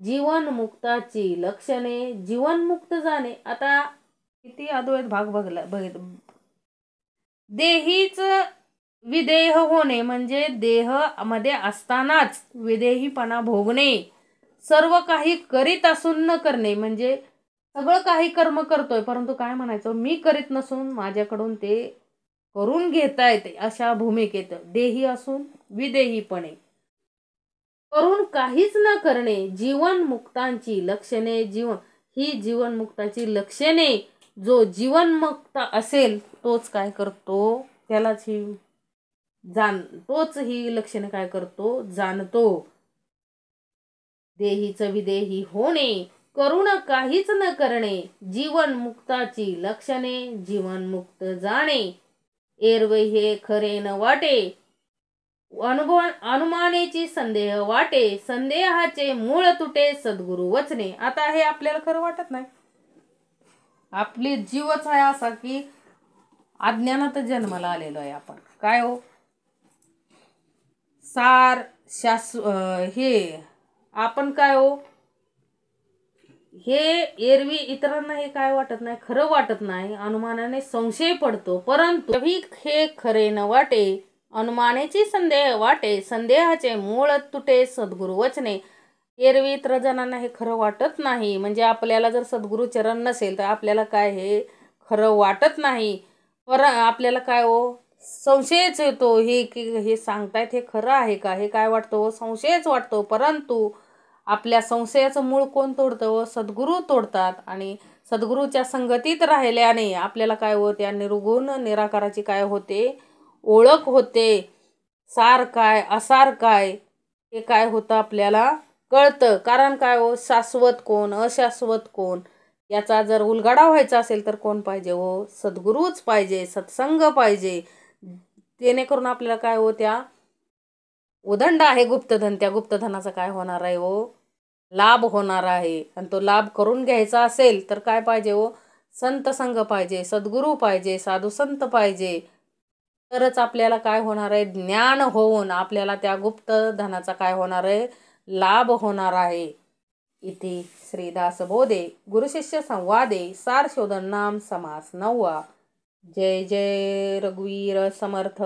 जीवन मुक्ताची लक्षणे, जीवन मुक्त जाणे. आता किती अद्वैत भाग बघितला. देहीच विदेह होणे म्हणजे देह मध्ये असतानाच विदेहीपणा भोगणे. सर्व काही करीत असून न करणे म्हणजे सगळं काही कर्म करतोय परंतु काय म्हणायचं, मी करीत नसून माझ्याकडून ते करून घेता येते, अशा भूमिकेत देही असून विदेहीपणे. करून काहीच न करणे, जीवन मुक्तांची लक्षणे. ही जीवन मुक्ताची लक्षणे. जो जीवन मुक्त असेल तोच काय करतो, त्यालाच ही तोच ही लक्षणे काय करतो, जाणतो. देहीच विदेही होणे, करुण काहीच न करणे, जीवन मुक्ताची लक्षणे, जीवन मुक्त जाणे. एरवी हे खरे न वाटे, अनुमानेची संदेह वाटे, संदेहाचे मूळ तुटे, सद्गुरु वचने. आता हे आपल्याला खरं वाटत नाही. आपली जीवच आहे असा की अज्ञानात जन्माला आलेलो आहे आपण. काय हो, सार हे आपण काय हो, हे एरवी इतरांना हे काय वाटत नाही, खरं वाटत नाही, अनुमानाने संशय पडतो. परंतु हे खरे न वाटे, अनुमानाची संदेह वाटे, संदेहाचे मूळ तुटे, सद्गुरु वचने. एरवी इतर जणांना हे खरं वाटत नाही. म्हणजे आपल्याला जर सद्गुरु चरण नसेल तर आपल्याला काय हे खरं वाटत नाही. आपल्याला काय हो, संशयच येतो. हे सांगतायत हे खरं आहे का, हे काय वाटतं, संशयच वाटतो. परंतु आपल्या संशयाचं मूळ कोण तोडतं, सद्गुरु तोडतात. आणि सद्गुरूच्या संगतीत राहिल्याने आपल्याला काय होते, निर्गुण निराकाराची काय होते, ओळख होते. सार काय असार काय हे काय होतं आपल्याला कळतं. कारण काय हो, शाश्वत कोण अशाश्वत कोण याचा जर उलगडा व्हायचा असेल तर कोण पाहिजे हो, सद्गुरूच पाहिजे, सत्संग पाहिजे. जेणेकरून आपल्याला काय हो, त्या उदंड आहे गुप्तधन, त्या गुप्तधनाचा काय होणार आहे हो, लाभ होणार आहे. आणि तो लाभ करून घ्यायचा असेल तर काय पाहिजे हो, संत संग पाहिजे, सद्गुरू पाहिजे, साधू संत पाहिजे. तरच आपल्याला काय होणार आहे, ज्ञान होऊन आपल्याला त्या गुप्तधनाचा काय होणार आहे, लाभ होणार आहे. इथे श्रीदास बोधे गुरुशिष्य संवादे सार शोधन नाम समास 9. जय जय रघुवीर समर्थ.